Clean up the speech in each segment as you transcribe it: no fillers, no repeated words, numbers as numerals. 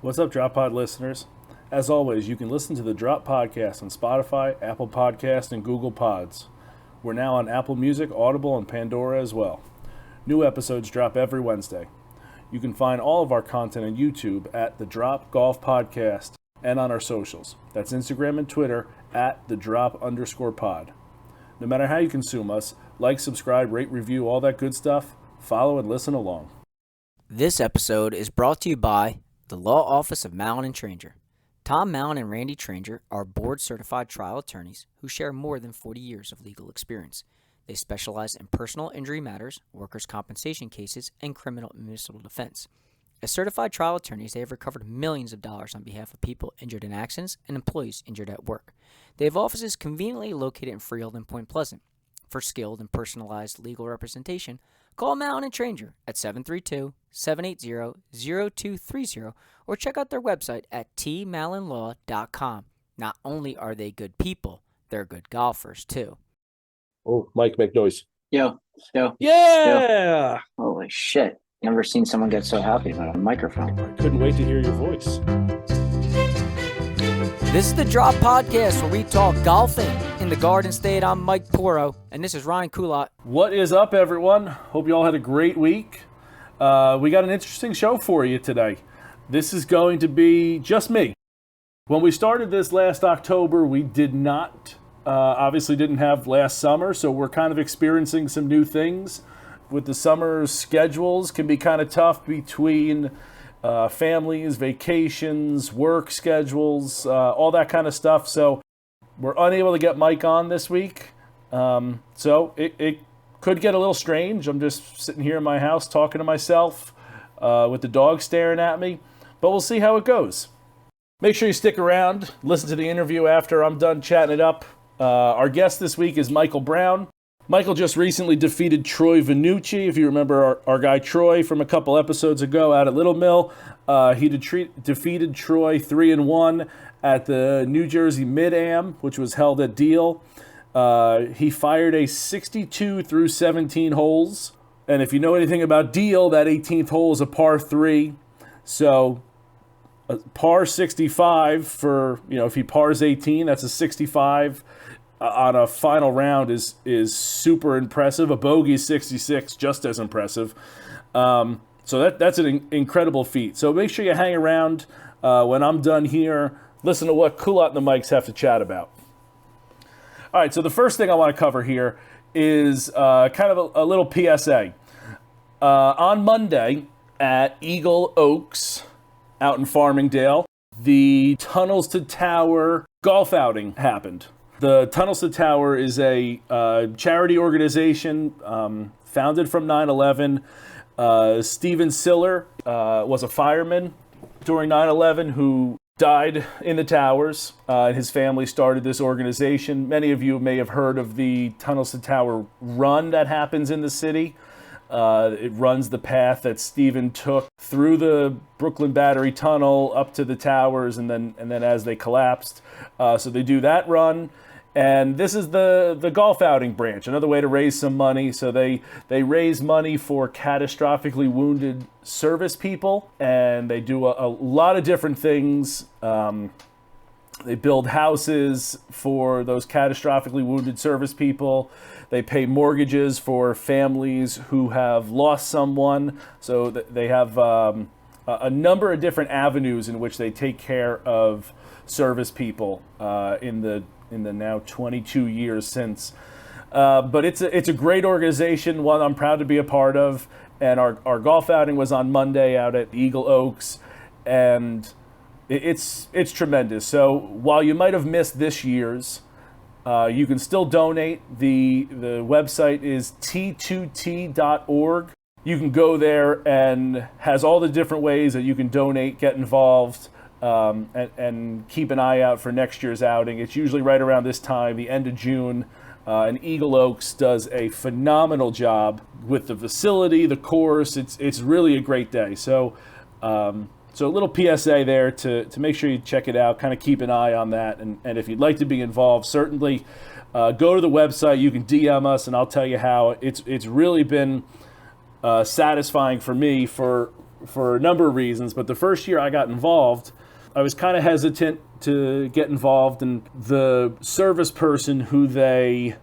What's up, Drop Pod listeners? As always, you can listen to the Drop Podcast on Spotify, Apple Podcast, and Google Pods. We're now on Apple Music, Audible, and Pandora as well. New episodes drop every Wednesday. You can find all of our content on YouTube at the Drop Golf Podcast and on our socials. That's Instagram and Twitter at the Drop_pod. No matter how you consume us, like, subscribe, rate, review, all that good stuff, follow and listen along. This episode is brought to you by the Law Office of Mallon and Tranger. Tom Mallon and Randy Tranger are board-certified trial attorneys who share more than 40 years of legal experience. They specialize in personal injury matters, workers' compensation cases, and criminal and municipal defense. As certified trial attorneys, they have recovered millions of dollars on behalf of people injured in accidents and employees injured at work. They have offices conveniently located in Freehold and Point Pleasant. For skilled and personalized legal representation, call Mallon and Tranger at 732-780-0230 or check out their website at tmallonlaw.com. Not only are they good people, they're good golfers too. Oh, Mike, make noise. Yo. Yeah! Holy shit. Never seen someone get so happy about a microphone. I couldn't wait to hear your voice. This is the Drop Podcast where we talk golfing in the Garden State. I'm Mike Poro, and this is Ryan Kulot. What is up, everyone? Hope you all had a great week. We got an interesting show for you today. This is going to be just me. When we started this last October, we did not, obviously didn't have last summer, so we're kind of experiencing some new things. With the summer schedules, can be kind of tough between families, vacations, work schedules, all that kind of stuff. So we're unable to get Mike on this week. So it could get a little strange. I'm just sitting here in my house talking to myself with the dog staring at me. But we'll see how it goes. Make sure you stick around. Listen to the interview after I'm done chatting it up. Our guest this week is Michael Brown. Michael just recently defeated Troy Vannucci. If you remember our guy Troy from a couple episodes ago out at Little Mill, he defeated Troy 3-1 at the New Jersey Mid-Am, which was held at Deal. He fired a 62 through 17 holes. And if you know anything about Deal, that 18th hole is a par 3. So a par 65 for, if he pars 18, that's a 65 on a final round is super impressive. A bogey 66, just as impressive. So that's an incredible feat. So make sure you hang around when I'm done here. Listen to what Kulot and the Mics have to chat about. All right, so the first thing I want to cover here is kind of a little PSA. On Monday at Eagle Oaks out in Farmingdale, the Tunnels to Tower golf outing happened. The Tunnels to Tower is a charity organization founded from 9/11. Steven Siller was a fireman during 9/11 who died in the towers. His family started this organization. Many of you may have heard of the Tunnels to Tower run that happens in the city. It runs the path that Steven took through the Brooklyn Battery Tunnel up to the towers, and then as they collapsed. So they do that run. And this is the golf outing branch, another way to raise some money. So they raise money for catastrophically wounded service people, and they do a lot of different things. They build houses for those catastrophically wounded service people. They pay mortgages for families who have lost someone. So they have a number of different avenues in which they take care of service people in the now 22 years since. But it's a great organization, one I'm proud to be a part of. And our golf outing was on Monday out at Eagle Oaks, and it's tremendous. So while you might have missed this year's, you can still donate. The website is t2t.org. You can go there and has all the different ways that you can donate, get involved. And keep an eye out for next year's outing. It's usually right around this time, the end of June, and Eagle Oaks does a phenomenal job with the facility, the course. It's really a great day. So a little PSA there to make sure you check it out, kind of keep an eye on that. And if you'd like to be involved, certainly go to the website. You can DM us, and I'll tell you how. It's really been satisfying for me for for a number of reasons, but the first year I got involved, I was kind of hesitant to get involved, and the service person who they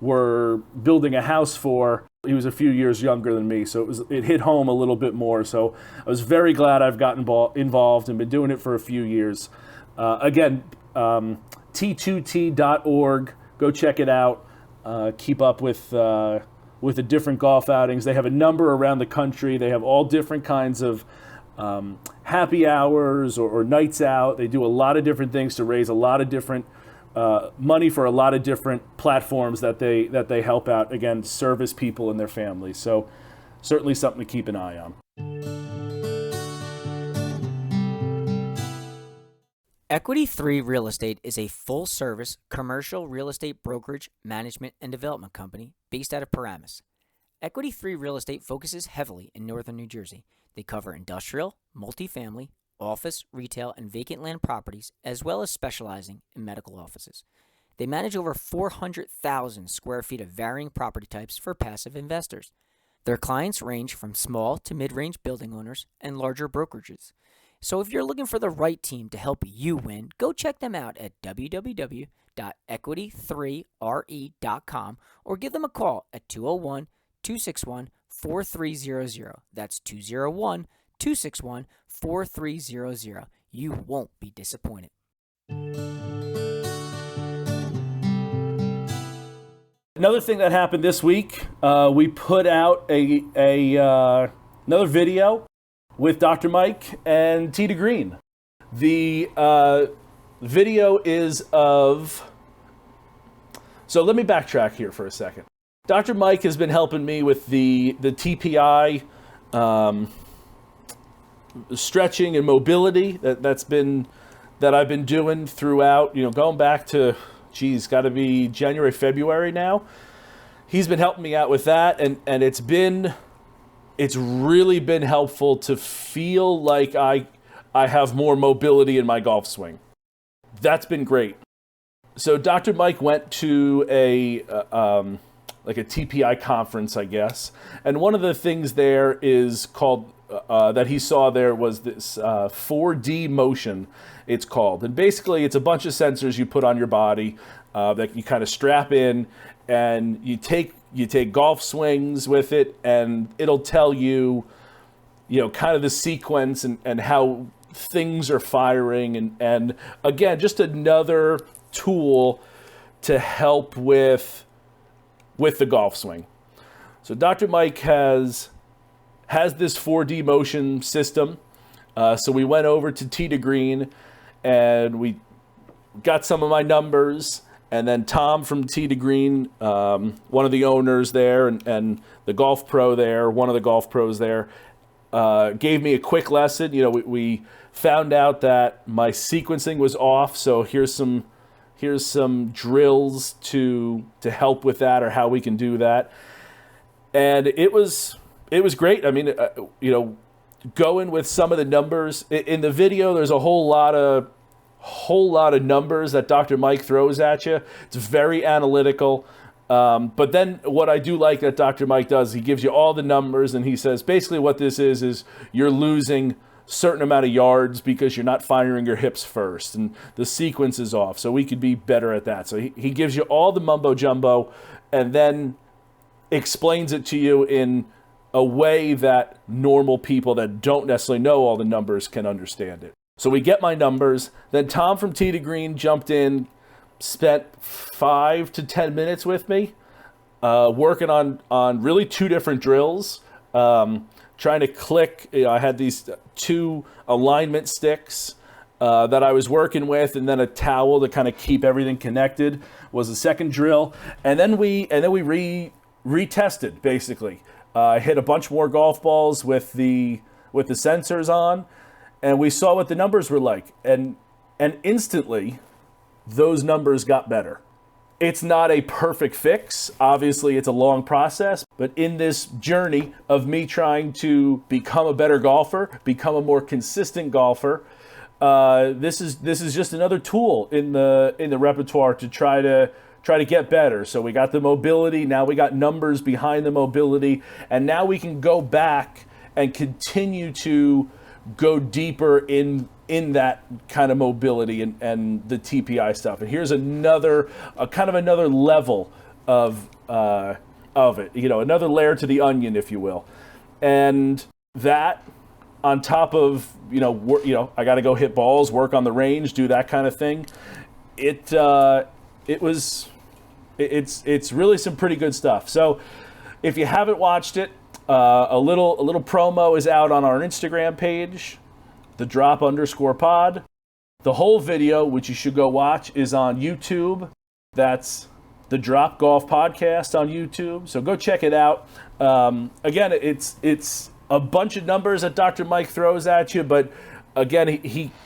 were building a house for, he was a few years younger than me, so it hit home a little bit more. So I was very glad I've gotten involved and been doing it for a few years. Again, t2t.org, go check it out. Keep up with the different golf outings. They have a number around the country. They have all different kinds of happy hours or nights out. They do a lot of different things to raise a lot of different money for a lot of different platforms that they help out, again, service people and their families. So certainly something to keep an eye on. Equity 3 Real Estate is a full-service commercial real estate brokerage, management, and development company based out of Paramus. Equity 3 Real Estate focuses heavily in northern New Jersey. They cover industrial, multifamily, office, retail, and vacant land properties, as well as specializing in medical offices. They manage over 400,000 square feet of varying property types for passive investors. Their clients range from small to mid-range building owners and larger brokerages. So if you're looking for the right team to help you win, go check them out at www.equity3re.com or give them a call at 201-261-4300. That's 201-261-4300. You won't be disappointed. Another thing that happened this week, we put out another video with Dr. Mike and Tita Green. The video is of... So let me backtrack here for a second. Dr. Mike has been helping me with the TPI stretching and mobility that I've been doing throughout, going back to, got to be January, February now. He's been helping me out with that, and it's really been helpful to feel like I have more mobility in my golf swing. That's been great. So Dr. Mike went to a TPI conference, I guess, and one of the things there is called that he saw there was this 4D motion, it's called. And basically it's a bunch of sensors you put on your body that you kind of strap in, and you take golf swings with it, and it'll tell you, kind of the sequence and how things are firing. And again, just another tool to help with the golf swing. So Dr. Mike has this 4D motion system. So we went over to Tita Green and we got some of my numbers, and then Tom from Tita Green, one of the owners there and the golf pro there, one of the golf pros there, gave me a quick lesson. We found out that my sequencing was off, so here's some drills to help with that, or how we can do that. And it was great. I mean, going with some of the numbers in the video, there's a whole lot of numbers that Dr. Mike throws at you. It's very analytical. But then what I do like that Dr. Mike does, he gives you all the numbers, and he says basically what this is you're losing certain amount of yards because you're not firing your hips first, and the sequence is off. So we could be better at that. So he gives you all the mumbo jumbo, and then explains it to you in a way that normal people that don't necessarily know all the numbers can understand it. So we get my numbers. Then Tom from Tita Green jumped in, spent 5 to 10 minutes with me, working on really 2 different drills, trying to click. I had these 2 alignment sticks that I was working with, and then a towel to kind of keep everything connected was the second drill. And then we retested, basically. I hit a bunch more golf balls with the sensors on, and we saw what the numbers were like. And instantly, those numbers got better. It's not a perfect fix. Obviously, it's a long process. But in this journey of me trying to become a better golfer, become a more consistent golfer, this is just another tool in the repertoire to try to get better. So we got the mobility, now we got numbers behind the mobility, and now we can go back and continue to go deeper in that kind of mobility and the TPI stuff. And here's another kind of another level of it, another layer to the onion, if you will. And that on top of, I got to go hit balls, work on the range, do that kind of thing. It's really some pretty good stuff. So if you haven't watched it, a little promo is out on our Instagram page, _pod. The whole video, which you should go watch, is on YouTube. That's the Drop Golf Podcast on YouTube. So go check it out. Again, it's a bunch of numbers that Dr. Mike throws at you, but again,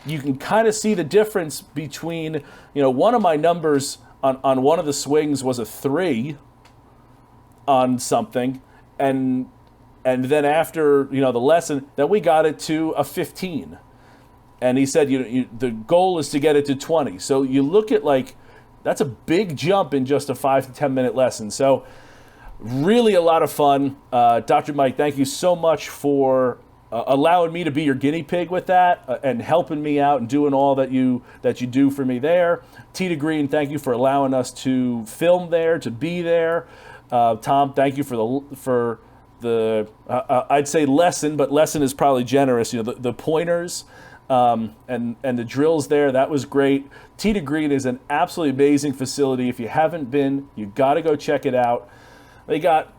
you can kind of see the difference between, one of my numbers on one of the swings was a 3 on something, and then after, the lesson, then we got it to a 15. And he said, the goal is to get it to 20. So you look at that's a big jump in just a 5 to 10 minute lesson. So really a lot of fun. Dr. Mike, thank you so much for allowing me to be your guinea pig with that and helping me out and doing all that you do for me there. Tee to Green, thank you for allowing us to film there, to be there. Tom, thank you for the I'd say lesson, but lesson is probably generous. The pointers and the drills there, that was great. Tee to Green is an absolutely amazing facility. If you haven't been, you got to go check it out. They got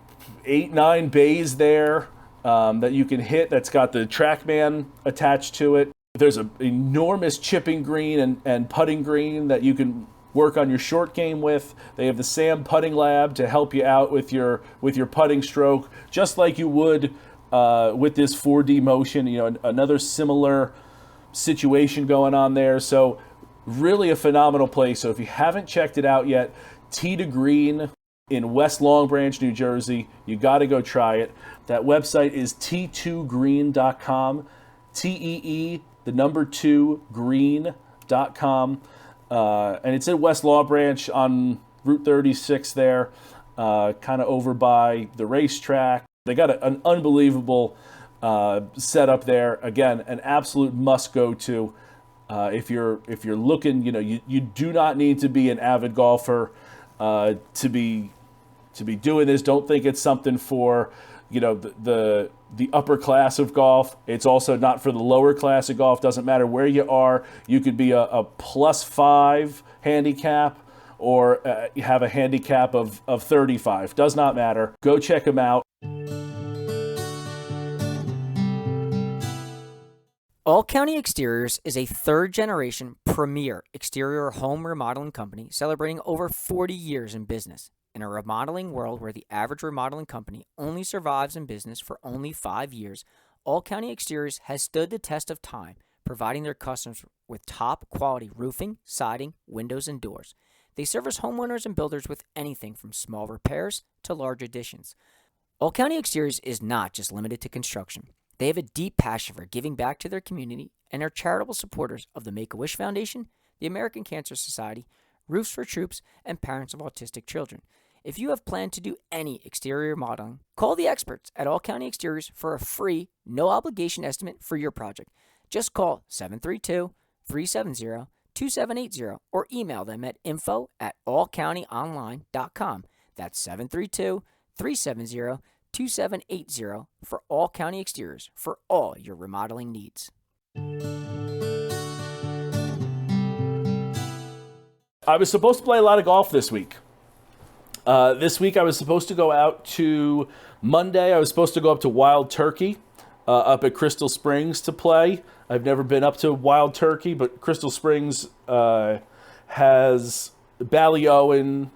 8-9 bays there that you can hit. That's got the TrackMan attached to it. There's an enormous chipping green and putting green that you can work on your short game with. They have the Sam Putting Lab to help you out with your putting stroke, just like you would with this 4D motion. Another similar situation going on there. So really a phenomenal place. So if you haven't checked it out yet, Tee to Green in West Long Branch, New Jersey, you got to go try it. That website is t2green.com, TEE, the number 2, green.com. And it's in West Long Branch on Route 36 there, kind of over by the racetrack. They got an unbelievable setup there. Again, an absolute must go to if you're looking. You do not need to be an avid golfer to be doing this. Don't think it's something for the upper class of golf. It's also not for the lower class of golf. Doesn't matter where you are. You could be a +5 handicap or you have a handicap of 35. Does not matter. Go check them out. All County Exteriors is a third-generation premier exterior home remodeling company celebrating over 40 years in business. In a remodeling world where the average remodeling company only survives in business for only 5 years, All County Exteriors has stood the test of time, providing their customers with top-quality roofing, siding, windows, and doors. They service homeowners and builders with anything from small repairs to large additions. All County Exteriors is not just limited to construction. They have a deep passion for giving back to their community and are charitable supporters of the Make-A-Wish Foundation, the American Cancer Society, Roofs for Troops, and Parents of Autistic Children. If you have planned to do any exterior modeling, call the experts at All County Exteriors for a free, no-obligation estimate for your project. Just call 732-370-2780 or email them at info@allcountyonline.com. That's 732-370-2780 for All County Exteriors for all your remodeling needs. I was supposed to play a lot of golf this week. This week I was supposed to go out to Monday. I was supposed to go up to Wild Turkey up at Crystal Springs to play. I've never been up to Wild Turkey, but Crystal Springs has Ballyowen,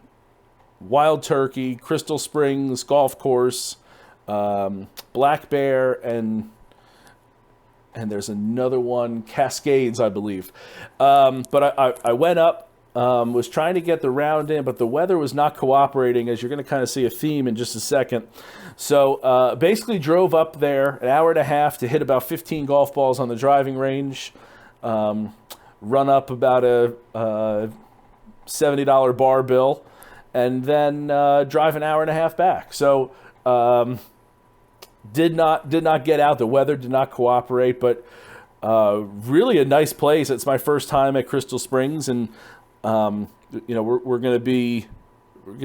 Wild Turkey, Crystal Springs Golf Course, Black Bear, and there's another one, Cascades, I believe. But I went up. Was trying to get the round in, but the weather was not cooperating, as you're going to kind of see a theme in just a second. So basically drove up there an hour and a half to hit about 15 golf balls on the driving range, run up about a $70 bar bill, and then drive an hour and a half back. So did not get out. The weather did not cooperate, but really a nice place. It's my first time at Crystal Springs, and we're going to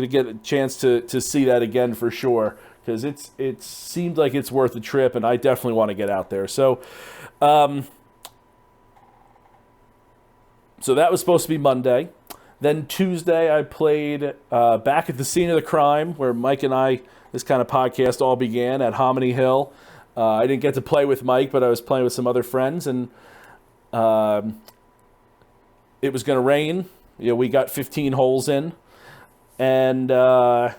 get a chance to see that again for sure, because it seemed like it's worth a trip, and I definitely want to get out there. So that was supposed to be Monday. Then Tuesday, I played back at the scene of the crime, where Mike and I, this kind of podcast all began, at Hominy Hill. I didn't get to play with Mike, but I was playing with some other friends, and it was going to rain. We got 15 holes in, and then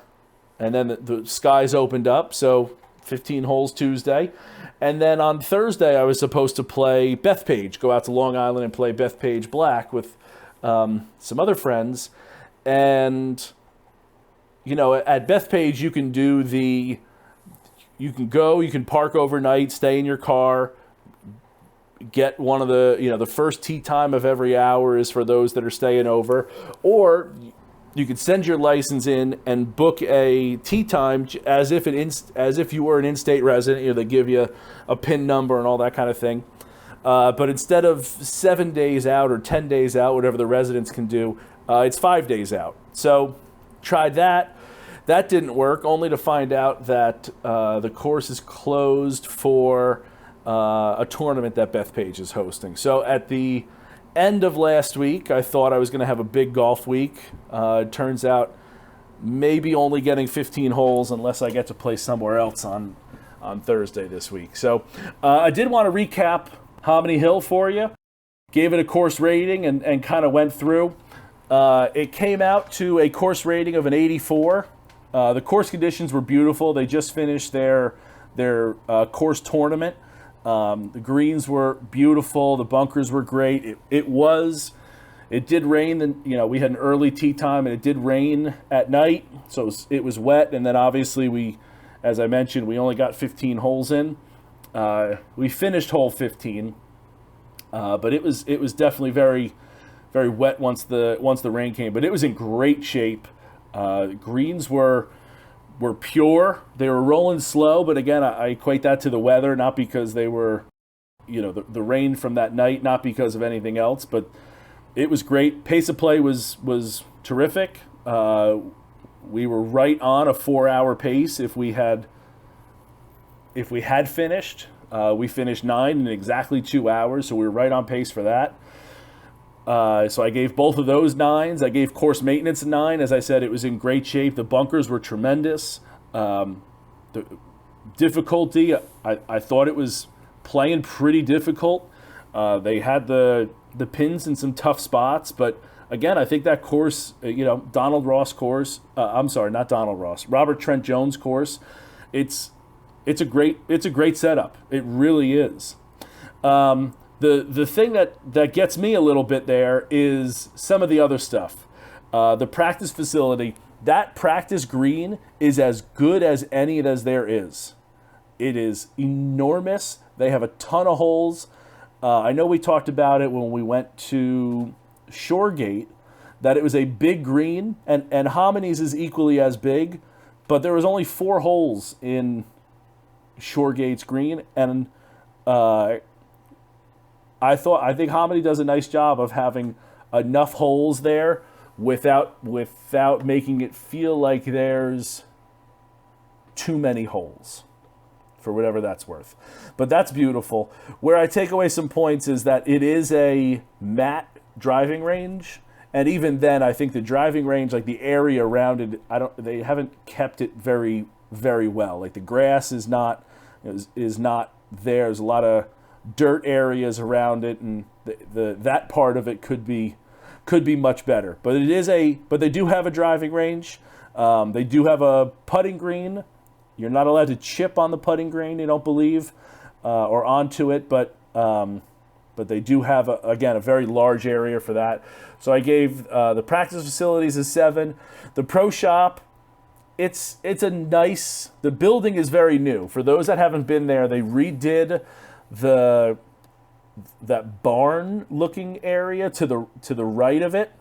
the skies opened up, so 15 holes Tuesday. And then on Thursday, I was supposed to play Bethpage, go out to Long Island and play Bethpage Black with some other friends. And, at Bethpage, you can park overnight, stay in your car, get one of the first tee time of every hour is for those that are staying over, or you could send your license in and book a tee time as if you were an in-state resident. They give you a PIN number and all that kind of thing. But instead of 7 days out or 10 days out, whatever the residents can do, it's 5 days out. So tried that. That didn't work, only to find out that the course is closed for a tournament that Bethpage is hosting. So at the end of last week, I thought I was going to have a big golf week. It turns out maybe only getting 15 holes unless I get to play somewhere else on Thursday this week. So I did want to recap Hominy Hill for you. Gave it a course rating and kind of went through. It came out to a course rating of an 84. The course conditions were beautiful. They just finished their course tournament. The greens were beautiful. The bunkers were great. It did rain, and we had an early tee time, and it did rain at night, so it was wet. And then obviously as I mentioned, we only got 15 holes in. We finished hole 15, but it was definitely very, very wet once the rain came. But it was in great shape. Greens were pure. They were rolling slow, but again, I equate that to the weather, not because they were, the rain from that night, not because of anything else, but it was great. Pace of play was terrific. We were right on a 4-hour pace if we had finished. We finished 9 in exactly 2 hours, so we were right on pace for that. So I gave both of those 9s. I gave course maintenance a 9. As I said, it was in great shape. The bunkers were tremendous. The difficulty, I thought it was playing pretty difficult. They had the pins in some tough spots, but again, I think that course, Donald Ross course. I'm sorry, not Donald Ross. Robert Trent Jones course. It's a great setup. It really is. The thing that gets me a little bit there is some of the other stuff. The practice facility, that practice green is as good as any as there is. It is enormous. They have a ton of holes. I know we talked about it when we went to Shoregate, that it was a big green, and Hominies is equally as big, but there was only 4 holes in Shoregate's green, and I think Hominy does a nice job of having enough holes there without making it feel like there's too many holes, for whatever that's worth. But that's beautiful. Where I take away some points is that it is a matte driving range, and even then, I think the driving range, like the area around it, they haven't kept it very, very well. Like the grass is not there. There's a lot of dirt areas around it, and that part of it could be much better. But they do have a driving range. They do have a putting green. You're not allowed to chip on the putting green, I don't believe, or onto it, but they do have a very large area for that. So I gave the practice facilities a 7. The pro shop, it's a nice. The building is very new. For those that haven't been there, they redid that barn looking area to the right of it,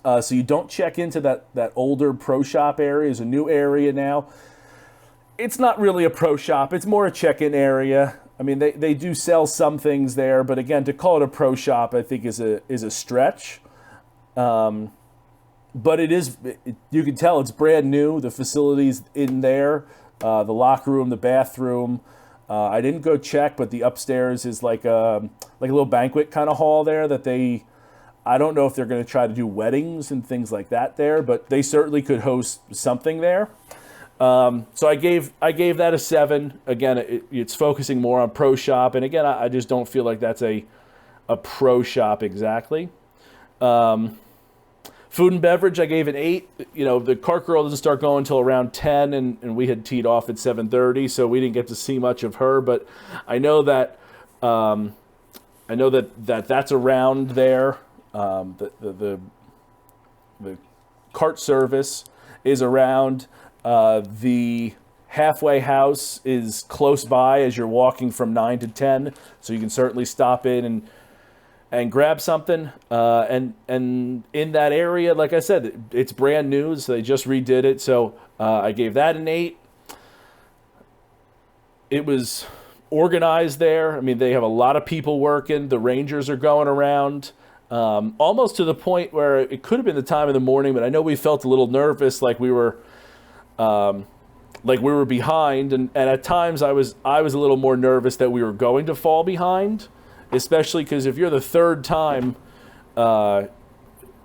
so you don't check into that older pro shop area. Is a new area now. It's not really a pro shop. It's more a check-in area. I mean, they do sell some things there, but again, to call it a pro shop, I think is a stretch. But you can tell it's brand new. The facilities in there, the locker room, the bathroom. I didn't go check, but the upstairs is like a little banquet kind of hall there that I don't know if they're going to try to do weddings and things like that there, but they certainly could host something there. So I gave that a 7. Again, it's focusing more on pro shop, and again, I just don't feel like that's a pro shop exactly. Food and beverage, I gave an 8. You know, the cart girl doesn't start going until around 10, and we had teed off at 7:30, so we didn't get to see much of her. But I know that that's around there. The cart service is around. The halfway house is close by as you're walking from 9 to 10, so you can certainly stop in and grab something. And in that area, like I said, it's brand new, so they just redid it. So I gave that an 8. It was organized there. I mean, they have a lot of people working. The Rangers are going around. Almost to the point where it could have been the time of the morning, but I know we felt a little nervous, like we were behind, and at times I was a little more nervous that we were going to fall behind, especially because if you're the third time, the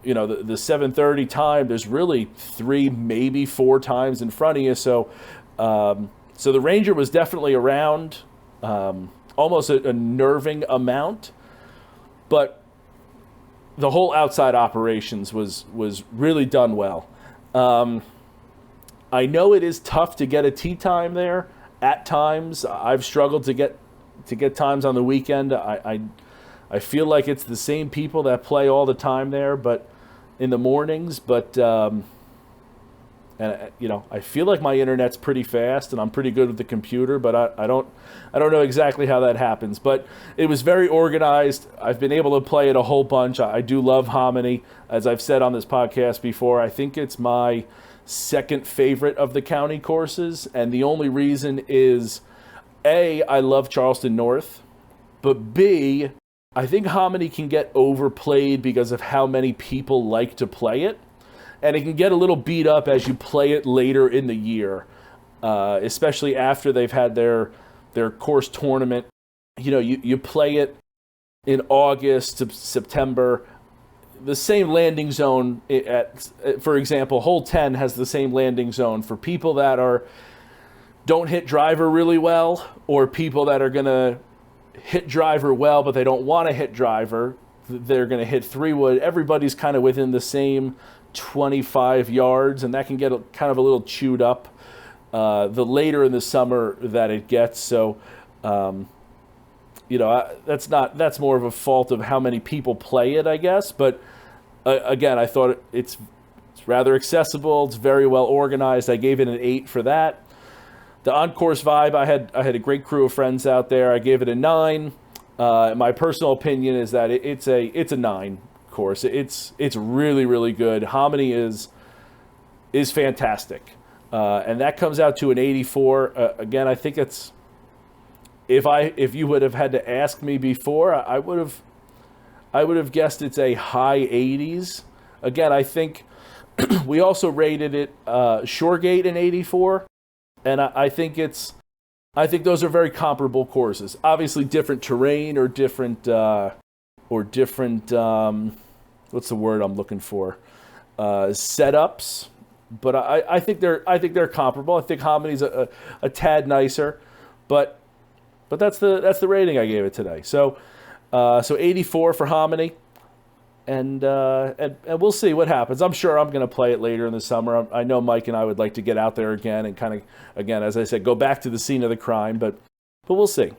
7:30 time, there's really 3, maybe 4 times in front of you. So the Ranger was definitely around, almost a nerving amount, but the whole outside operations was really done well. I know it is tough to get a tee time there at times. I've struggled to get times on the weekend. I feel like it's the same people that play all the time there, but in the mornings. But I feel like my internet's pretty fast and I'm pretty good with the computer, but I don't know exactly how that happens. But it was very organized. I've been able to play it a whole bunch. I do love Hominy, as I've said on this podcast before. I think it's my second favorite of the county courses, and the only reason is A, I love Charleston North, but B, I think Hominy can get overplayed because of how many people like to play it, and it can get a little beat up as you play it later in the year, especially after they've had their course tournament. You know, you play it in August to September. The same landing zone for example, hole 10 has the same landing zone for people that don't hit driver really well, or people that are going to hit driver well, but they don't want to hit driver. They're going to hit 3-wood. Everybody's kind of within the same 25 yards, and that can get kind of a little chewed up the later in the summer that it gets. So, that's more of a fault of how many people play it, I guess. But again, I thought it's rather accessible. It's very well organized. I gave it an 8 for that. The on-course vibe, I had a great crew of friends out there. I gave it a 9. My personal opinion is that it's a 9 course. It's really, really good. Hominy is fantastic, and that comes out to an 84. Again, I think it's if you would have had to ask me before, I would have guessed it's a high 80s. Again, I think we also rated it Shoregate an 84, and I think those are very comparable courses. Obviously, different terrain or different what's the word I'm looking for? Setups, but I think they're comparable. I think Hominy's a tad nicer, but that's the rating I gave it today. So 84 for Hominy, and we'll see what happens. I'm sure I'm going to play it later in the summer. I know Mike and I would like to get out there again and kind of, again, as I said, go back to the scene of the crime, but we'll see.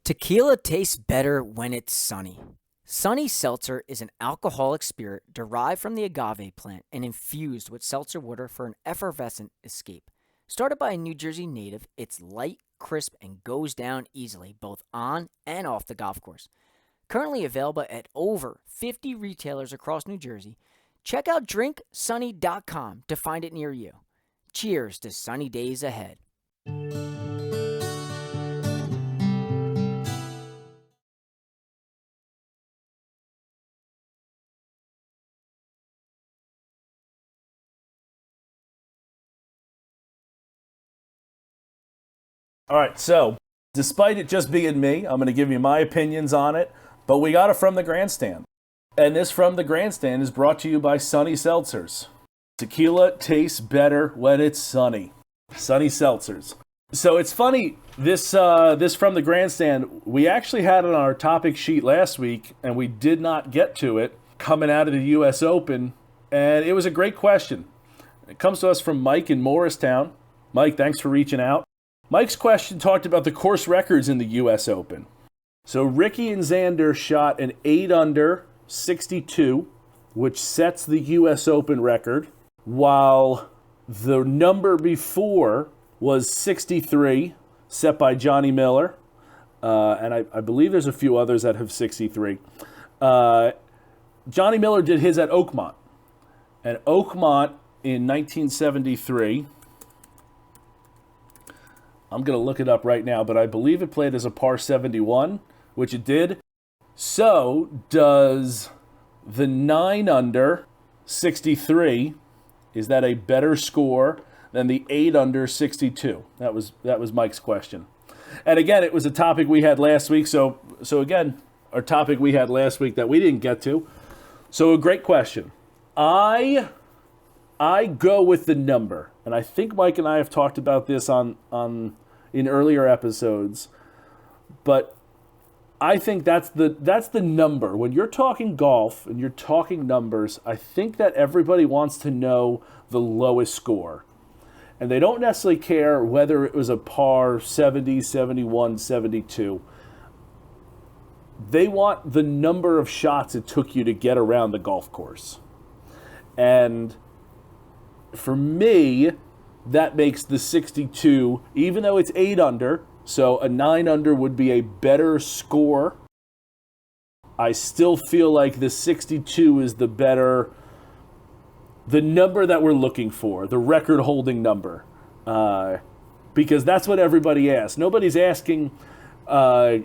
Tequila tastes better when it's sunny. Sonny Seltzer is an alcoholic spirit derived from the agave plant and infused with seltzer water for an effervescent escape. Started by a New Jersey native, it's light, crisp, and goes down easily both on and off the golf course. Currently available at over 50 retailers across New Jersey, Check out drinksunny.com to find it near you. Cheers to sunny days ahead. All right, so despite it just being me, I'm going to give you my opinions on it, but we got it from the grandstand. And this From the Grandstand is brought to you by Sonny Seltzers. Tequila tastes better when it's sunny. Sonny Seltzers. So it's funny, this From the Grandstand, we actually had it on our topic sheet last week, and we did not get to it coming out of the U.S. Open, and it was a great question. It comes to us from Mike in Morristown. Mike, thanks for reaching out. Mike's question talked about the course records in the U.S. Open. So Ricky and Xander shot an 8 under 62, which sets the U.S. Open record, while the number before was 63, set by Johnny Miller, and I believe there's a few others that have 63. Johnny Miller did his at Oakmont, and Oakmont in 1973, I'm going to look it up right now, but I believe it played as a par 71, which it did. So does the 9 under 63, is that a better score than the 8 under 62? That was Mike's question. And again, it was a topic we had last week. So again, our topic we had last week that we didn't get to. So a great question. I go with the number, and I think Mike and I have talked about this in earlier episodes, but I think that's the number. When you're talking golf and you're talking numbers, I think that everybody wants to know the lowest score. And they don't necessarily care whether it was a par 70, 71, 72. They want the number of shots it took you to get around the golf course. And for me, that makes the 62, even though it's 8 under, so a 9 under would be a better score, I still feel like the 62 is the number that we're looking for, the record-holding number, because that's what everybody asks. Nobody's asking. Anytime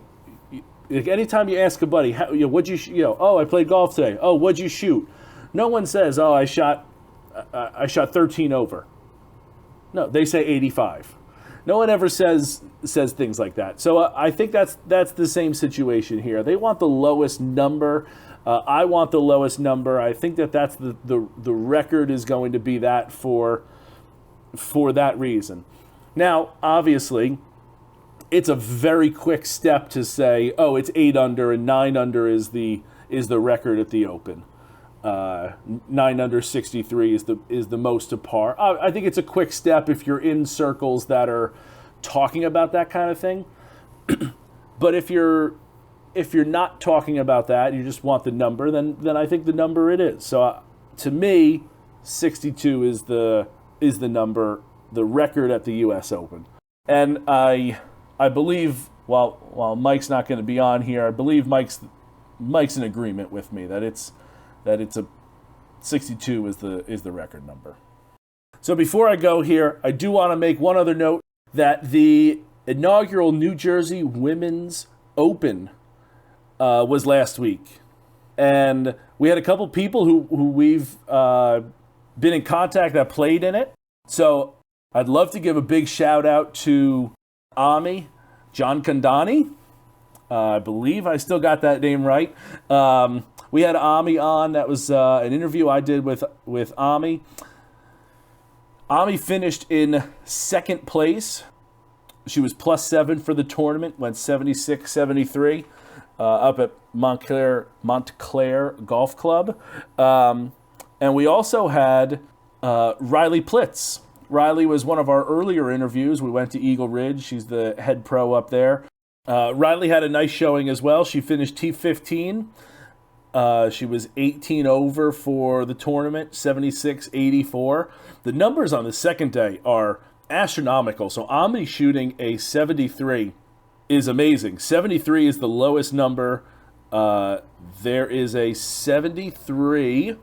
you ask a buddy, what'd you oh, I played golf today. Oh, what'd you shoot? No one says, oh, I shot 13 over. No, they say 85. No one ever says things like that. So I think that's the same situation here. They want the lowest number. I want the lowest number. I think that's the record is going to be that for that reason. Now, obviously, it's a very quick step to say, oh, it's 8 under and 9 under is the record at the Open. 9 under 63 is the most to par. I think it's a quick step if you're in circles that are talking about that kind of thing. But if you're not talking about that, you just want the number, then I think the number it is. So to me, 62 is the number, the record at the U.S. Open. And I believe, while Mike's not going to be on here, I believe Mike's in agreement with me that it's a 62 is the record number. So before I go here, I do want to make one other note that the inaugural New Jersey Women's Open was last week. And we had a couple people who we've been in contact that played in it. So I'd love to give a big shout out to Ami Johnkandani. I believe I still got that name right. We had Ami on. That was an interview I did with Ami. Ami finished in second place. She was +7 for the tournament, went 76-73 up at Montclair Golf Club. And we also had Riley Plitz. Riley was one of our earlier interviews. We went to Eagle Ridge. She's the head pro up there. Riley had a nice showing as well. She finished T15. She was 18 over for the tournament, 76-84. The numbers on the second day are astronomical. So Ami shooting a 73 is amazing. 73 is the lowest number. There is a 73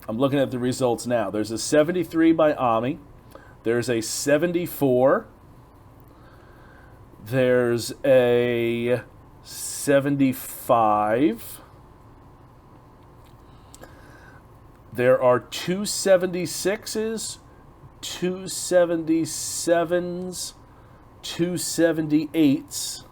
I'm looking at the results now. There's a 73 by Ami. There's a 74. There's a 75. There are two 76s, two 77s, two 78s,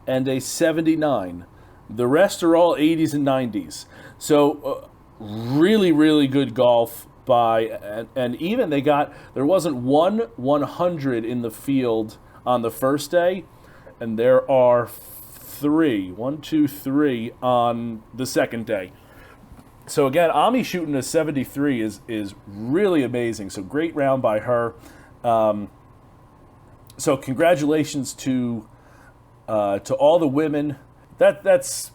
and a 79. The rest are all 80s and 90s. So really, really good golf by, and even there wasn't one 100 in the field on the first day, and there are three on the second day. So again, Ami shooting a 73 is really amazing. So great round by her. So congratulations to all the women. That's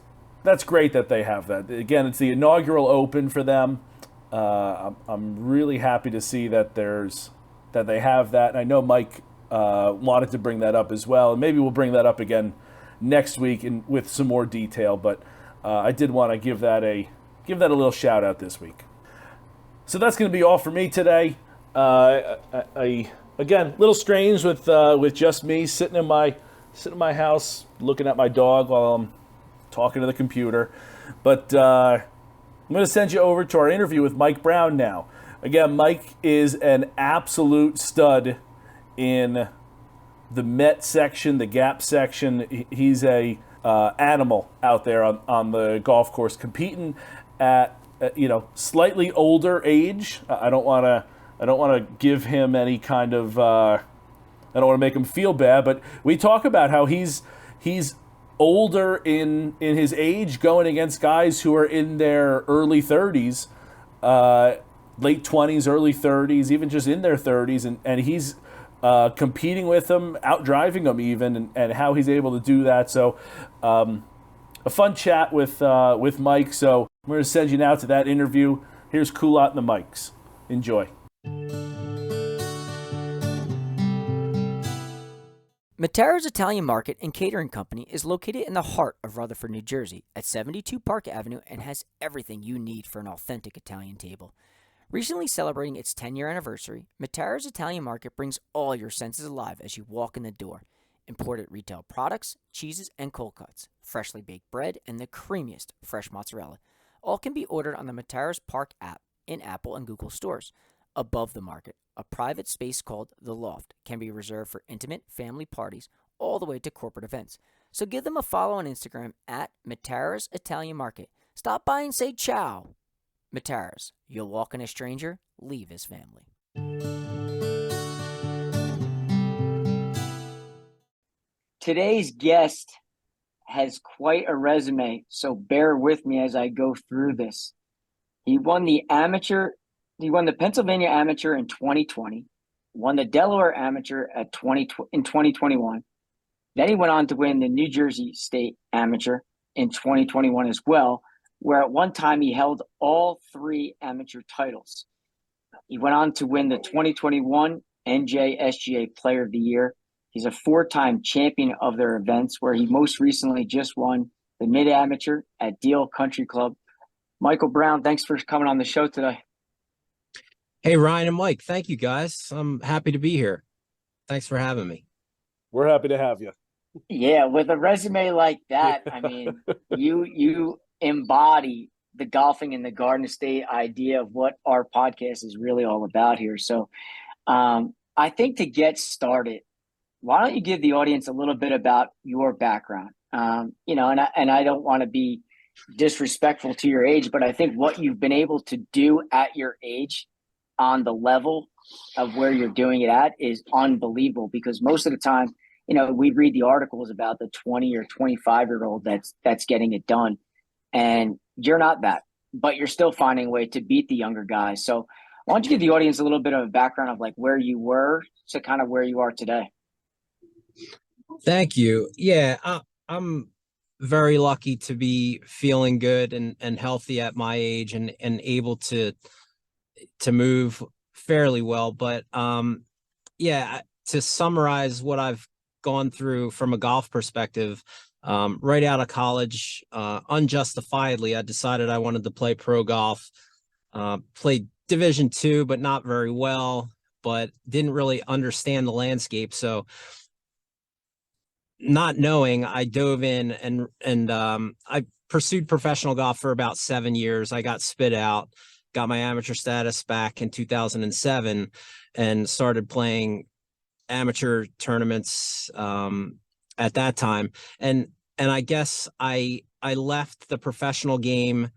great that they have that. Again, it's the inaugural Open for them. I'm really happy to see that they have that. And I know Mike wanted to bring that up as well, and maybe we'll bring that up again next week with some more detail. But I did want to give that a little shout out this week. So that's going to be all for me today. Again, a little strange with just me sitting in my house looking at my dog while I'm talking to the computer. But I'm going to send you over to our interview with Mike Brown now. Again, Mike is an absolute stud in the Met section, the Gap section. He's a animal out there on the golf course, competing at slightly older age. I don't want to give him any kind of I don't want to make him feel bad, but we talk about how he's older in his age, going against guys who are in their early 30s, late 20s, early 30s, even just in their 30s, and he's competing with them, out-driving them even, and how he's able to do that. So a fun chat with Mike. So I'm going to send you now to that interview. Here's Kulat and the Mikes. Enjoy. Materia's Italian Market and Catering Company is located in the heart of Rutherford, New Jersey at 72 Park Avenue and has everything you need for an authentic Italian table. Recently celebrating its 10-year anniversary, Materia's Italian Market brings all your senses alive as you walk in the door. Imported retail products, cheeses, and cold cuts, freshly baked bread, and the creamiest fresh mozzarella. All can be ordered on the Materia's Park app in Apple and Google stores. Above the market, a private space called The Loft can be reserved for intimate family parties all the way to corporate events. So give them a follow on Instagram at Materia's Italian Market. Stop by and say ciao. Materas, you'll walk in a stranger, leave his family. Today's guest has quite a resume, so bear with me as I go through this. He won the Pennsylvania Amateur in 2020, won the Delaware Amateur in 2021. Then he went on to win the New Jersey State Amateur in 2021 as well, where at one time he held all three amateur titles. He went on to win the 2021 NJSGA Player of the Year. He's a four-time champion of their events, where he most recently just won the Mid-Amateur at Deal Country Club. Michael Brown, thanks for coming on the show today. Hey, Ryan and Mike, thank you, guys. I'm happy to be here. Thanks for having me. We're happy to have you. Yeah, with a resume like that, I mean, you embody the golfing in the Garden State idea of what our podcast is really all about here. So I think to get started, why don't you give the audience a little bit about your background? And I don't want to be disrespectful to your age, but I think what you've been able to do at your age on the level of where you're doing it at is unbelievable, because most of the time, we read the articles about the 20 or 25-year-old that's getting it done. And you're not that, but you're still finding a way to beat the younger guys. So why don't you give the audience a little bit of a background of like where you were to kind of where you are today? Thank you. Yeah, I'm very lucky to be feeling good and healthy at my age and able to move fairly well. But to summarize what I've gone through from a golf perspective. Right out of college, unjustifiably, I decided I wanted to play pro golf. Played Division II, but not very well, but didn't really understand the landscape. So not knowing, I dove in and I pursued professional golf for about 7 years. I got spit out, got my amateur status back in 2007, and started playing amateur tournaments at that time. And I guess I left the professional game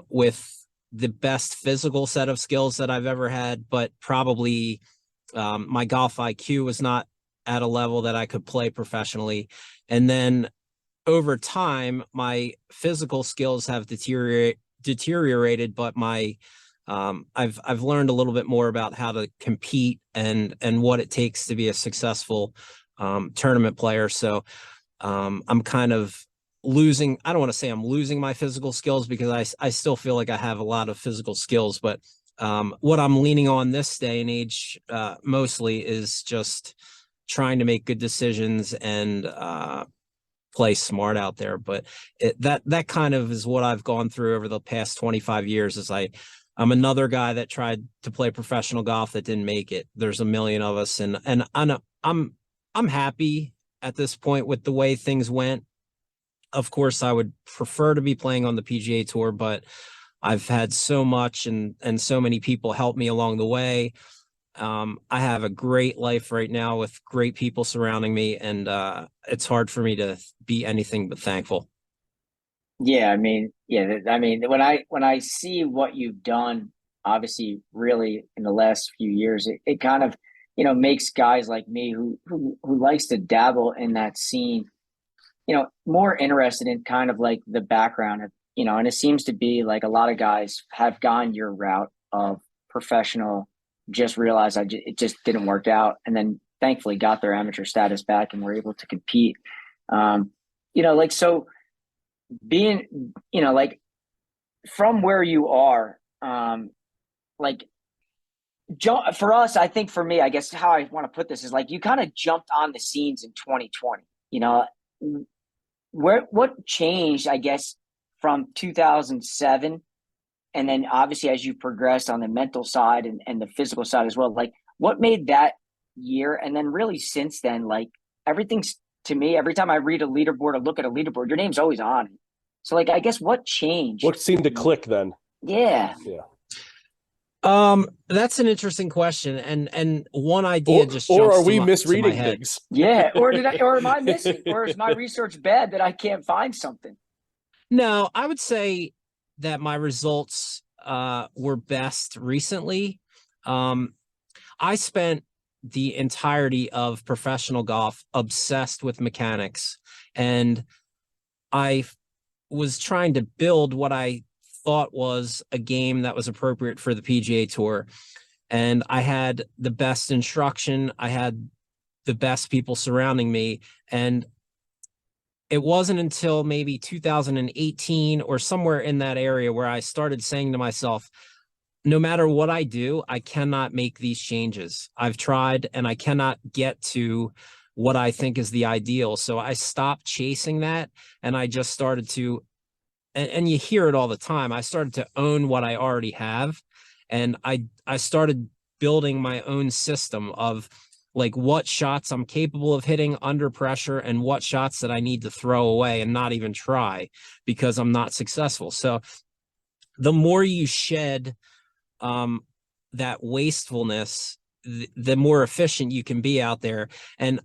with the best physical set of skills that I've ever had, but probably my golf IQ was not at a level that I could play professionally. And then over time, my physical skills have deteriorated, but my I've learned a little bit more about how to compete and what it takes to be a successful tournament player. So I'm kind of losing. I don't want to say I'm losing my physical skills, because I still feel like I have a lot of physical skills, but what I'm leaning on this day and age mostly is just trying to make good decisions and play smart out there. But that kind of is what I've gone through over the past 25 years. Is I'm another guy that tried to play professional golf that didn't make it. There's a million of us, and I'm happy at this point with the way things went. Of course, I would prefer to be playing on the PGA Tour, but I've had so much and so many people help me along the way. I have a great life right now with great people surrounding me, and it's hard for me to be anything but thankful. Yeah, I mean, when I see what you've done, obviously, really in the last few years, it kind of, makes guys like me who likes to dabble in that scene, more interested in kind of like the background of, and it seems to be like a lot of guys have gone your route of professional, just realized it just didn't work out, and then thankfully got their amateur status back and were able to compete. So being, like from where you are, like for us, I think for me, I guess how I want to put this is like you kind of jumped on the scenes in 2020. What changed, I guess, from 2007, and then obviously as you progressed on the mental side and the physical side as well, like what made that year, and then really since then, like everything's, to me, every time I read a leaderboard or look at a leaderboard, your name's always on it. So like, I guess what changed? What seemed to click then? Yeah. That's an interesting question, and one idea or are we misreading things? Yeah, or am I missing, or is my research bad that I can't find something? No, I would say that my results were best recently. I spent the entirety of professional golf obsessed with mechanics, and I was trying to build what I thought was a game that was appropriate for the PGA Tour. And I had the best instruction. I had the best people surrounding me. And it wasn't until maybe 2018 or somewhere in that area where I started saying to myself, no matter what I do, I cannot make these changes. I've tried and I cannot get to what I think is the ideal. So I stopped chasing that, and I just started to, and you hear it all the time, I started to own what I already have. And I started building my own system of like what shots I'm capable of hitting under pressure and what shots that I need to throw away and not even try because I'm not successful. So the more you shed that wastefulness, the more efficient you can be out there. And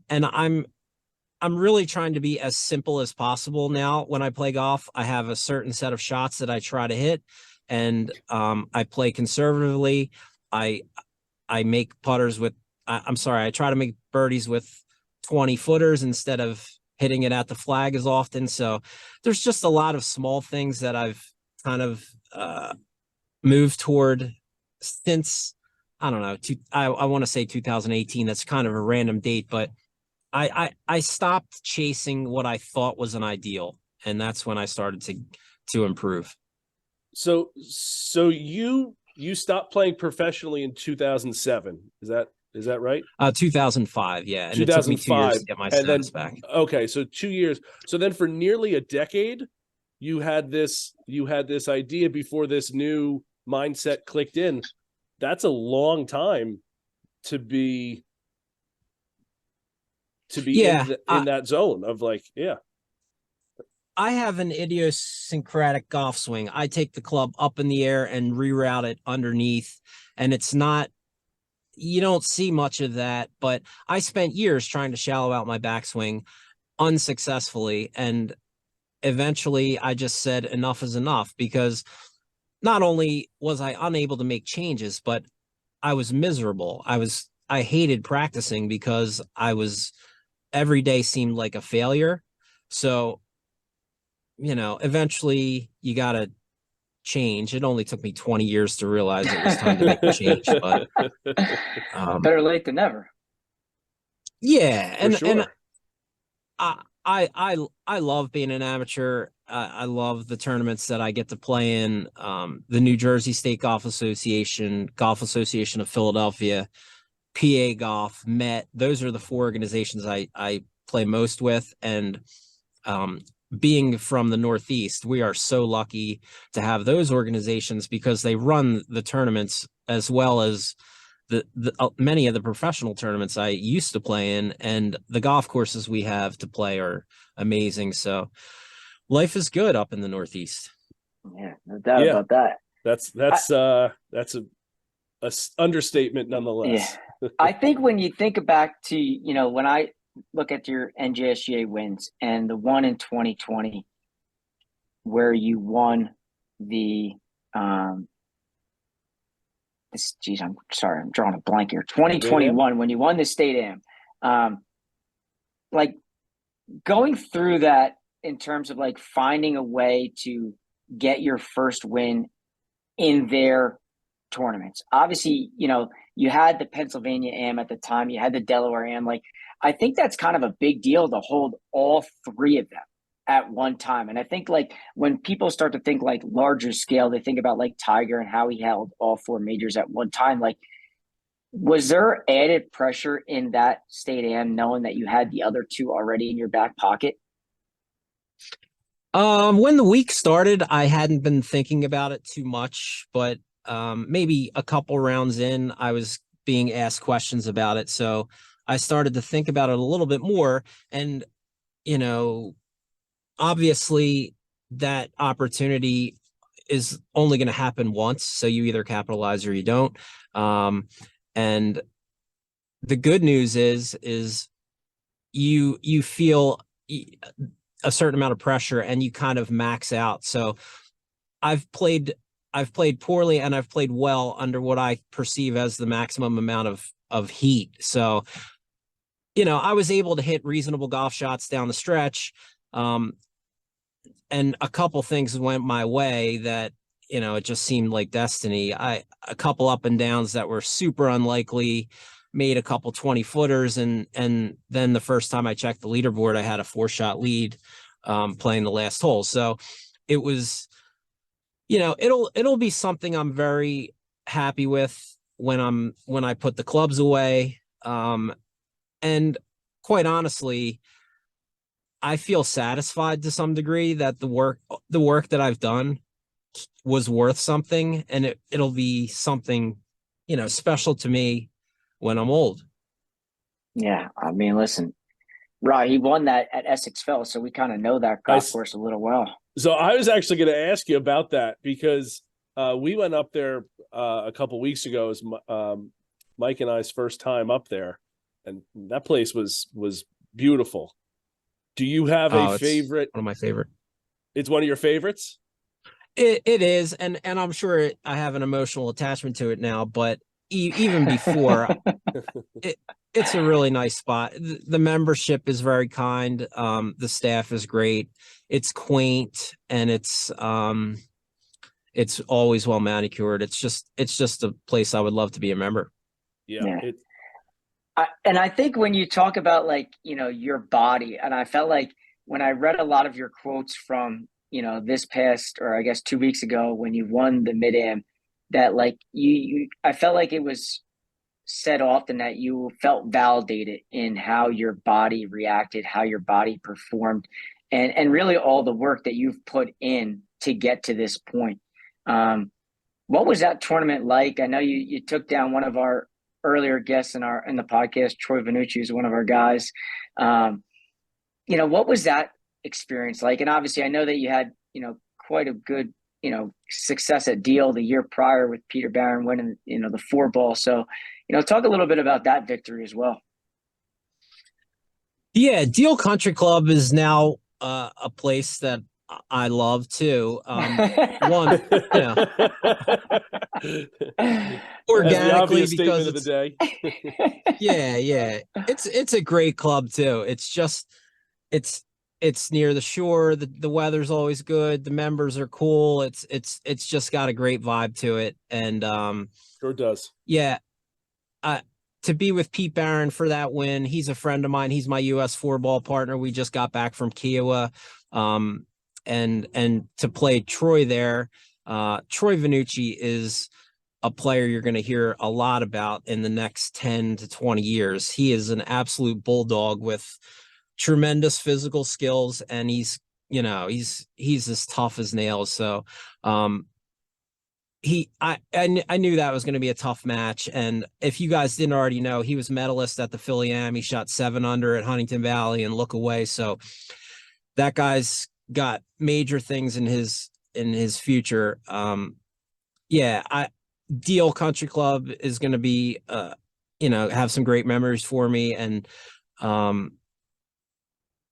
I'm really trying to be as simple as possible now. When I play golf, I have a certain set of shots that I try to hit, and I play conservatively. I make putters with, I try to make birdies with 20 footers instead of hitting it at the flag as often. So there's just a lot of small things that I've kind of moved toward since, I don't know, I want to say 2018. That's kind of a random date, but I stopped chasing what I thought was an ideal, and that's when I started to improve. So you stopped playing professionally in 2007. Is Is that right? 2005, yeah. And it took me 2 years to get my status back. Okay, so 2 years. So then for nearly a decade, you had this idea before this new mindset clicked in. That's a long time to be in that zone of like, yeah. I have an idiosyncratic golf swing. I take the club up in the air and reroute it underneath, and it's not, you don't see much of that, but I spent years trying to shallow out my backswing unsuccessfully, and eventually I just said enough is enough, because not only was I unable to make changes, but I was miserable. I hated practicing because every day seemed like a failure. So, eventually you got to change. It only took me 20 years to realize it was time to make a change, but better late than never. Yeah. For sure. And I love being an amateur. I love the tournaments that I get to play in. The New Jersey State Golf Association of Philadelphia, PA Golf, Met. Those are the 4 organizations I play most with. And being from the Northeast, we are so lucky to have those organizations because they run the tournaments as well as the many of the professional tournaments I used to play in, and the golf courses we have to play are amazing. So life is good up in the Northeast. Yeah, no doubt about that. That's a understatement nonetheless. Yeah. I think when you think back to, when I look at your NJSGA wins and the one in 2020 where you won the I'm sorry, I'm drawing a blank here. 2021 when you won the state am, like going through that in terms of like finding a way to get your first win in their tournaments. Obviously, you had the Pennsylvania Am at the time, you had the Delaware Am. Like, I think that's kind of a big deal to hold all 3 of them at one time. And I think like when people start to think like larger scale, they think about like Tiger and how he held all 4 majors at one time. Like, was there added pressure in that state Am knowing that you had the other 2 already in your back pocket? When the week started, I hadn't been thinking about it too much, but maybe a couple rounds in, I was being asked questions about it. So I started to think about it a little bit more. And, obviously that opportunity is only going to happen once. So you either capitalize or you don't. And the good news is you feel a certain amount of pressure and you kind of max out. So I've played poorly and I've played well under what I perceive as the maximum amount of heat. So, I was able to hit reasonable golf shots down the stretch. And a couple things went my way that, it just seemed like destiny. A couple up and downs that were super unlikely, made a couple 20-footers. And then the first time I checked the leaderboard, I had a 4-shot lead playing the last hole. So it was, it'll be something I'm very happy with when I put the clubs away. And quite honestly, I feel satisfied to some degree that the work that I've done was worth something, and it'll be something, special to me when I'm old. Yeah. I mean, listen, right. He won that at Essex Fells, so we kind of know that golf course a little well. So I was actually going to ask you about that because we went up there a couple weeks ago. It was Mike and I's first time up there, and that place was beautiful. Do you have a favorite? One of my favorite. It's one of your favorites? It is, and I'm sure I have an emotional attachment to it now, but even before, it's a really nice spot. The membership is very kind. The staff is great. It's quaint, and it's always well manicured. It's just a place I would love to be a member. Yeah. And I think when you talk about like, your body, and I felt like when I read a lot of your quotes from, this past, or I guess 2 weeks ago when you won the Mid-Am, that like I felt like it was said often that you felt validated in how your body reacted, how your body performed, and really all the work that you've put in to get to this point. What was that tournament like? I know you took down one of our earlier guests in the podcast, Troy Vannucci, is one of our guys. What was that experience like? And obviously, I know that you had quite a good success at Deal the year prior with Peter Barron winning the 4-ball. So talk a little bit about that victory as well. Yeah, Deal Country Club is now a place that I love too. One, organically because of the day. yeah, it's a great club too. It's just it's near the shore. The weather's always good. The members are cool. It's just got a great vibe to it, and sure does. Yeah, to be with Pete Barron for that win. He's a friend of mine. He's my US 4-ball partner. We just got back from Kiowa. And to play Troy there, Troy Vannucci is a player you're going to hear a lot about in the next 10 to 20 years. He is an absolute bulldog with tremendous physical skills, and he's as tough as nails. So, I knew that was going to be a tough match. And if you guys didn't already know, he was medalist at the Philly Am. He shot 7 under at Huntington Valley and Look Away. So that guy's got major things in his future. Deal Country Club is going to be, have some great memories for me. And,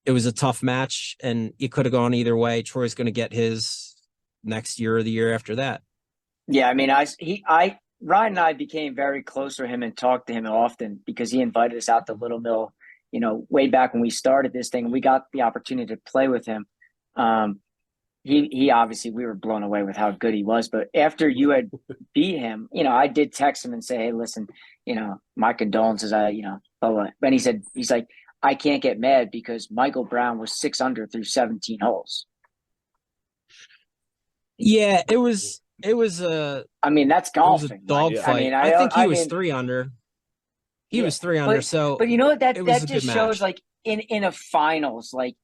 it was a tough match, and it could have gone either way. Troy's going to get his next year or the year after that. Yeah. I mean, Ryan and I became very close to him and talked to him often because he invited us out to Little Mill, way back when we started this thing. We got the opportunity to play with him. He obviously, we were blown away with how good he was. But after you had beat him, I did text him and say, hey, listen, my condolences. Blah, blah. But he's like, I can't get mad because Michael Brown was 6 under through 17 holes. Yeah, it was I mean, that's golfing. It was a dogfight. I think he was 3 under. He was 3 under. But that just shows, like, in a finals, like,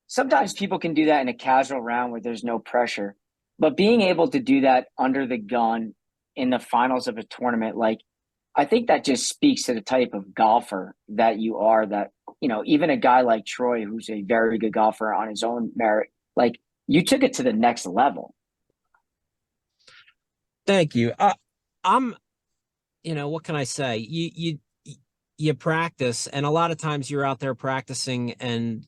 sometimes people can do that in a casual round where there's no pressure, but being able to do that under the gun in the finals of a tournament, like, I think that just speaks to the type of golfer that you are, that, even a guy like Troy, who's a very good golfer on his own merit, like, you took it to the next level. Thank you. I'm, what can I say? You practice, and a lot of times you're out there practicing and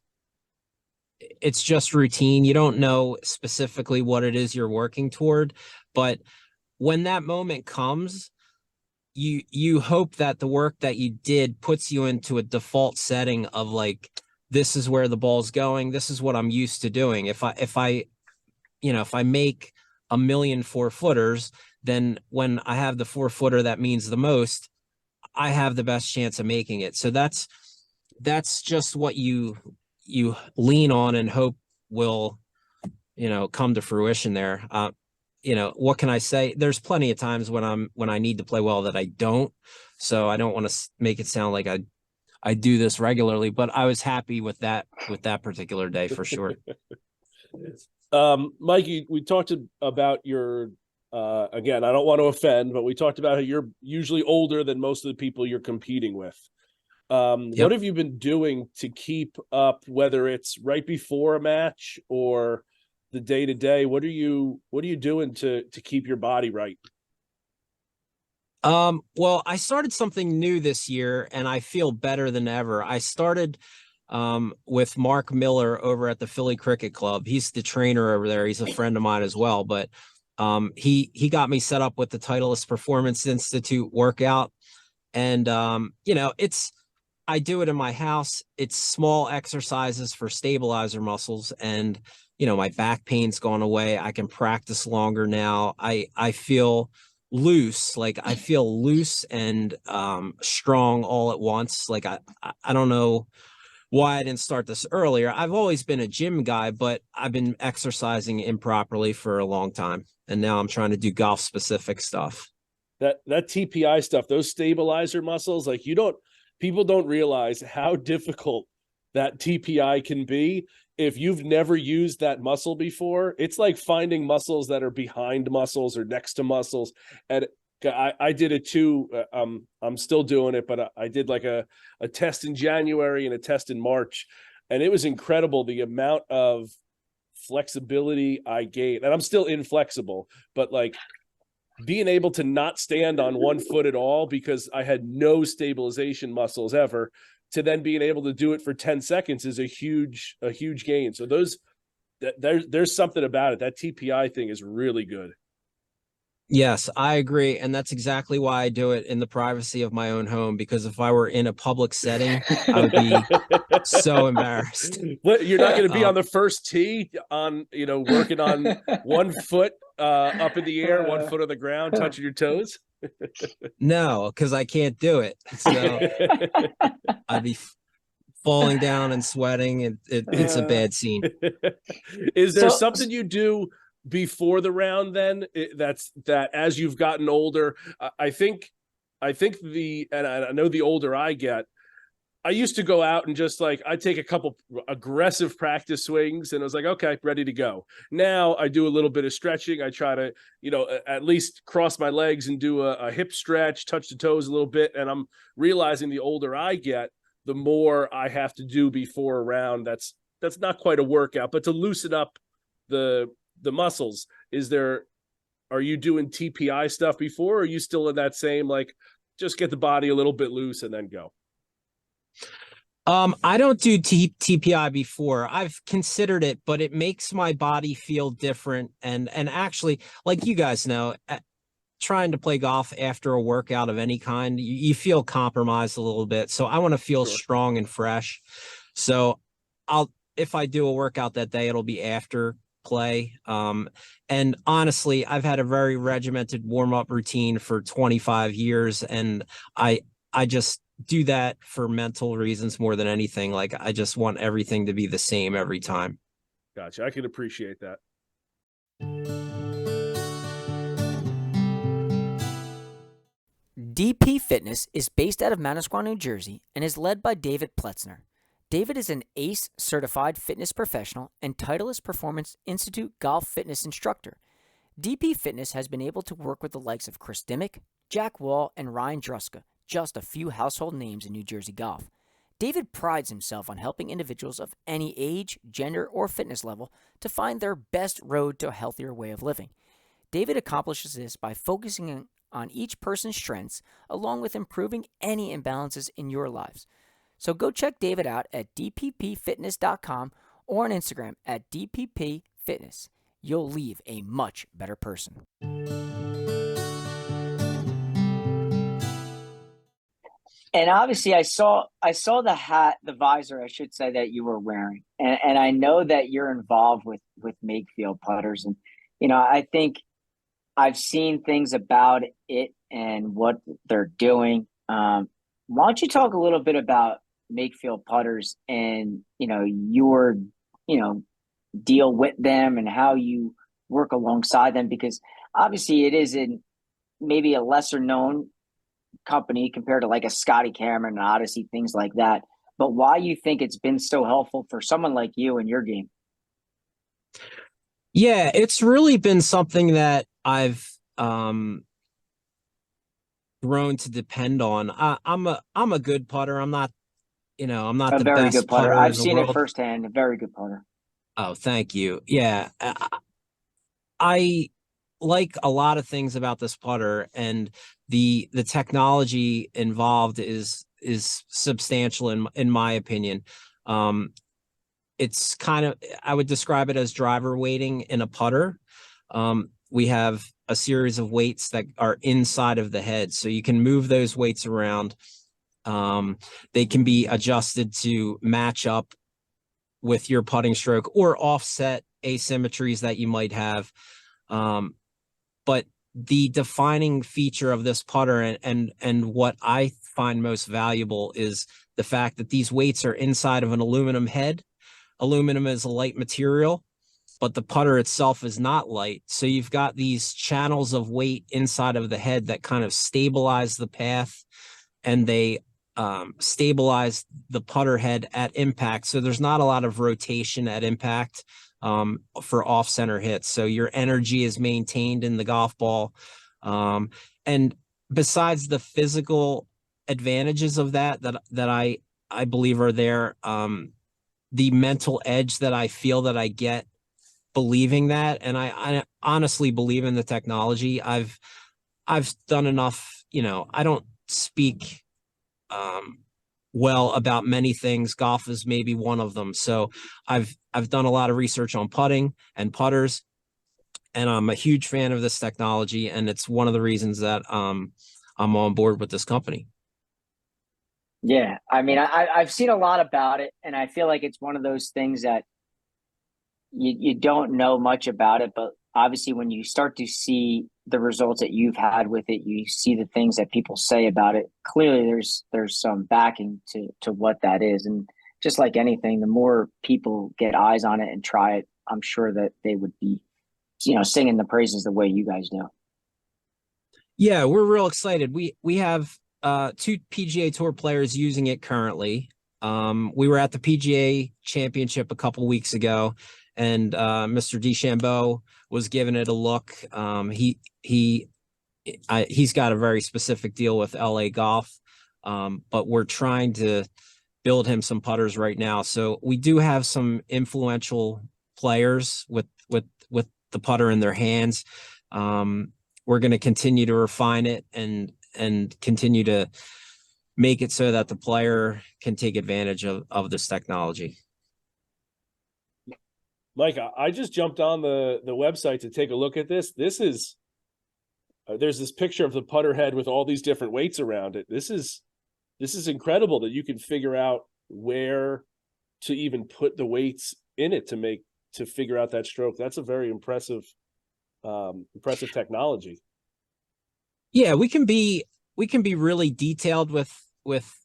it's just routine. You don't know specifically what it is you're working toward, but when that moment comes, you hope that the work that you did puts you into a default setting of, like, this is where the ball's going. This is what I'm used to doing. If I make 1,000,000 4-footers, then when I have the 4-footer that means the most, I have the best chance of making it. So that's just what you lean on and hope will, come to fruition there. What can I say? There's plenty of times when I need to play well that I don't. So I don't want to make it sound like I do this regularly, but I was happy with that particular day for sure. Mikey, we talked about your, again, I don't want to offend, but we talked about how you're usually older than most of the people you're competing with. What have you been doing to keep up, whether it's right before a match or the day to day? What are you doing to keep your body right? Well, I started something new this year and I feel better than ever. I started with Mark Miller over at the Philly Cricket Club. He's the trainer over there. He's a friend of mine as well, but he got me set up with the Titleist Performance Institute workout. And I do it in my house. It's small exercises for stabilizer muscles, and my back pain's gone away. I can practice longer now. I feel loose, and strong all at once. Like I don't know why I didn't start this earlier. I've always been a gym guy, but I've been exercising improperly for a long time, and now I'm trying to do golf specific stuff. that TPI stuff, those stabilizer muscles, like people don't realize how difficult that TPI can be. If you've never used that muscle before, it's like finding muscles that are behind muscles or next to muscles. And I did it too. I'm still doing it, but I did like a test in January and a test in March, and it was incredible the amount of flexibility I gained. And I'm still inflexible, but like being able to not stand on one foot at all because I had no stabilization muscles ever, to then being able to do it for 10 seconds is a huge gain. So there's something about it. That TPI thing is really good. Yes, I agree. And that's exactly why I do it in the privacy of my own home, because if I were in a public setting, I would be so embarrassed. What, you're not going to be on the first tee on, working on 1 foot up in the air, 1 foot on the ground, touching your toes? No, because I can't do it. So I'd be falling down and sweating, and it's a bad scene. Is there something you do before the round then that as you've gotten older? I think and I know the older I get, I used to go out and just like, I take a couple aggressive practice swings and I was like, okay, ready to go. Now I do a little bit of stretching. I try to, at least cross my legs and do a hip stretch, touch the toes a little bit. And I'm realizing the older I get, the more I have to do before a round. That's not quite a workout, but to loosen up the muscles. Are you doing TPI stuff before, or are you still in that same, like, just get the body a little bit loose and then go? I don't do TPI before. I've considered it, but it makes my body feel different. And actually, like you guys know, trying to play golf after a workout of any kind, you feel compromised a little bit. So I want to feel strong and fresh. So if I do a workout that day, it'll be after play. And honestly, I've had a very regimented warm-up routine for 25 years. And I just do that for mental reasons more than anything. Like, I just want everything to be the same every time. Gotcha. I can appreciate that. DP Fitness is based out of Manasquan, New Jersey, and is led by David Pletzner. David is an ACE certified fitness professional and Titleist Performance Institute golf fitness instructor. DP Fitness has been able to work with the likes of Chris Dimmick, Jack Wall, and Ryan Druska, just a few household names in New Jersey golf. David prides himself on helping individuals of any age, gender, or fitness level to find their best road to a healthier way of living. David accomplishes this by focusing on each person's strengths, along with improving any imbalances in your lives. So go check David out at dppfitness.com or on Instagram at dppfitness. You'll leave a much better person. And obviously, I saw the hat, the visor, I should say, that you were wearing, and I know that you're involved with Makefield putters, and I think I've seen things about it and what they're doing. Why don't you talk a little bit about Makefield putters and your deal with them and how you work alongside them, because obviously it is maybe a lesser known company compared to like a Scotty Cameron, an Odyssey, things like that. But why you think it's been so helpful for someone like you in your game? Yeah, it's really been something that I've grown to depend on. I'm a good putter. I'm not the very best good putter. putter I've in the seen it world. firsthand. A very good putter. Oh, thank you. Yeah, I like a lot of things about this putter, and the technology involved is substantial in my opinion. It's kind of, I would describe it as driver weighting in a putter. We have a series of weights that are inside of the head, so you can move those weights around. They can be adjusted to match up with your putting stroke or offset asymmetries that you might have. But the defining feature of this putter and what I find most valuable is the fact that these weights are inside of an aluminum head. Aluminum is a light material, but the putter itself is not light. So you've got these channels of weight inside of the head that kind of stabilize the path, and they stabilize the putter head at impact. So there's not a lot of rotation at impact for off-center hits. So your energy is maintained in the golf ball. And besides the physical advantages of that I believe are there, the mental edge that I feel that I get believing that, and I honestly believe in the technology. I've done enough, I don't speak well about many things. Golf is maybe one of them. So I've done a lot of research on putting and putters, and I'm a huge fan of this technology, and it's one of the reasons that I'm on board with this company. Yeah, I mean, I've seen a lot about it, and I feel like it's one of those things that you don't know much about it, but obviously when you start to see the results that you've had with it, you see the things that people say about it. Clearly, there's some backing to what that is, and just like anything, the more people get eyes on it and try it, I'm sure that they would be, singing the praises the way you guys do. Yeah, we're real excited. We have two PGA Tour players using it currently. We were at the PGA Championship a couple weeks ago, and Mr. DeChambeau was giving it a look. He's got a very specific deal with LA Golf, but we're trying to build him some putters right now. So we do have some influential players with the putter in their hands. We're going to continue to refine it and continue to make it so that the player can take advantage of this technology. Mike, I just jumped on the website to take a look at this. This is there's this picture of the putter head with all these different weights around it. This is incredible that you can figure out where to even put the weights in it to figure out that stroke. That's a very impressive technology. Yeah, we can be really detailed with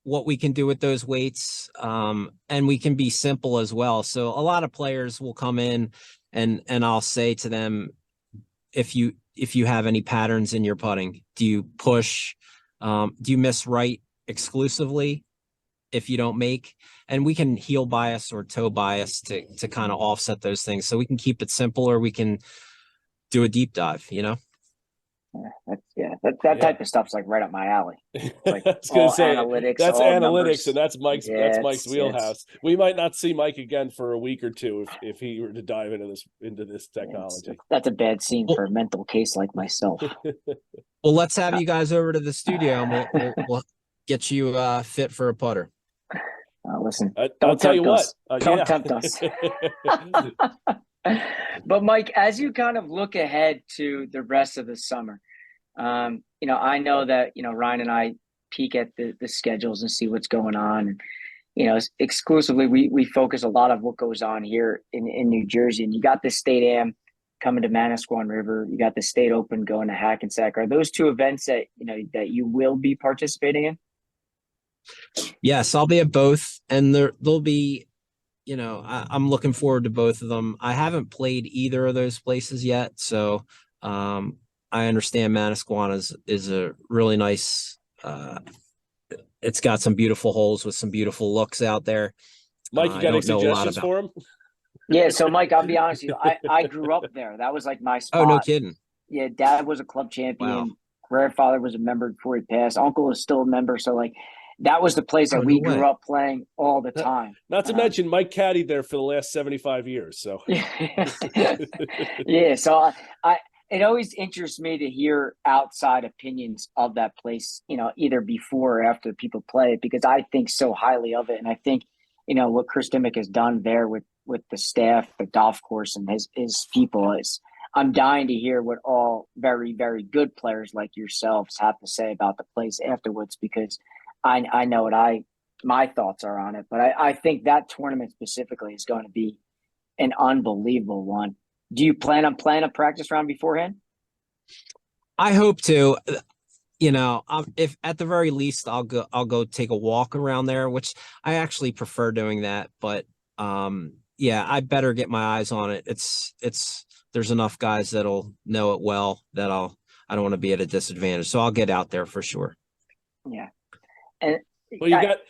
what we can do with those weights, and we can be simple as well. So a lot of players will come in and I'll say to them, if you have any patterns in your putting, do you push, do you miss right exclusively if you don't make? And we can heel bias or toe bias to kind of offset those things. So we can keep it simple, or we can do a deep dive, That type of stuff's like right up my alley. Like I was going to say analytics, that's all analytics, numbers. and that's Mike's wheelhouse. We might not see Mike again for a week or two if he were to dive into this technology. That's a bad scene for a mental case like myself. Well, let's have you guys over to the studio, and we'll get you fit for a putter. Listen, I'll tell you what. Don't tempt us. But Mike, as you kind of look ahead to the rest of the summer, I know that, Ryan and I peek at the schedules and see what's going on. And, exclusively, we focus a lot of what goes on here in New Jersey. And you got the State Am coming to Manasquan River. You got the State Open going to Hackensack. Are those two events that, that you will be participating in? Yes, I'll be at both. And there'll be, I'm looking forward to both of them. I haven't played either of those places yet. So I understand Manasquan is a really nice, it's got some beautiful holes with some beautiful looks out there. Mike, you got any suggestions for him? Yeah, so Mike, I'll be honest with you. I grew up there. That was like my spot. Oh, no kidding. Yeah, Dad was a club champion. Wow. Grandfather was a member before he passed. Uncle is still a member. So like that was the place that we grew up playing all the time. Not to mention Mike caddied there for the last 75 years. So yeah, so it always interests me to hear outside opinions of that place, either before or after people play it, because I think so highly of it. And I think, what Chris Dimmick has done there with the staff, the golf course, and his people is, I'm dying to hear what all very, very good players like yourselves have to say about the place afterwards, because I know what my thoughts are on it. But I think that tournament specifically is going to be an unbelievable one. Do you plan on playing a practice round beforehand? I hope to. If at the very least I'll go take a walk around there, which I actually prefer doing that. But yeah, I better get my eyes on it. There's enough guys that'll know it well that I don't want to be at a disadvantage. So I'll get out there for sure. Yeah. And Well,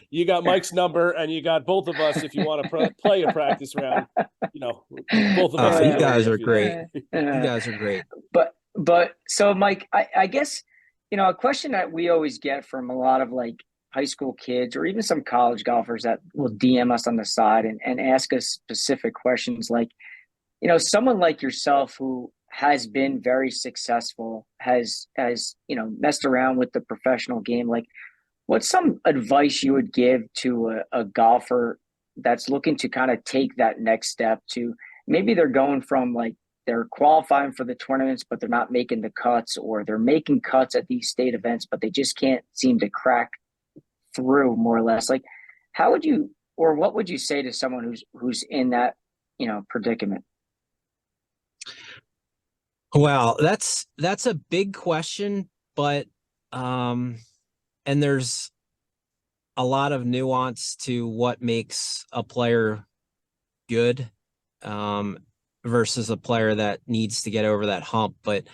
you got Mike's number, and you got both of us if you want to play a practice round. Both of us. You guys are great. uh, You guys are great. but so Mike, I guess, a question that we always get from a lot of like high school kids or even some college golfers that will DM us on the side and ask us specific questions like, someone like yourself who has been very successful, has messed around with the professional game, like what's some advice you would give to a golfer that's looking to kind of take that next step to maybe they're going from like they're qualifying for the tournaments, but they're not making the cuts, or they're making cuts at these state events, but they just can't seem to crack through more or less. Like, how would you, or what would you say to someone who's in that, predicament? Well, that's a big question, but and there's a lot of nuance to what makes a player good versus a player that needs to get over that hump. But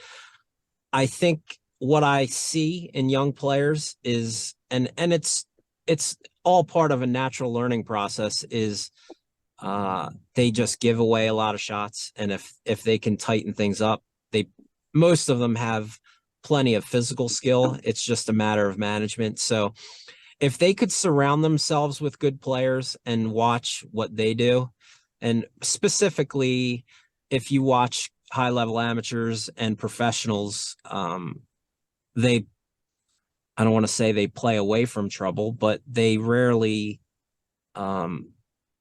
I think what I see in young players is, and it's all part of a natural learning process, is they just give away a lot of shots. And if they can tighten things up, most of them have plenty of physical skill. It's just a matter of management. So if they could surround themselves with good players and watch what they do, and specifically if you watch high level amateurs and professionals, I don't want to say they play away from trouble, but they rarely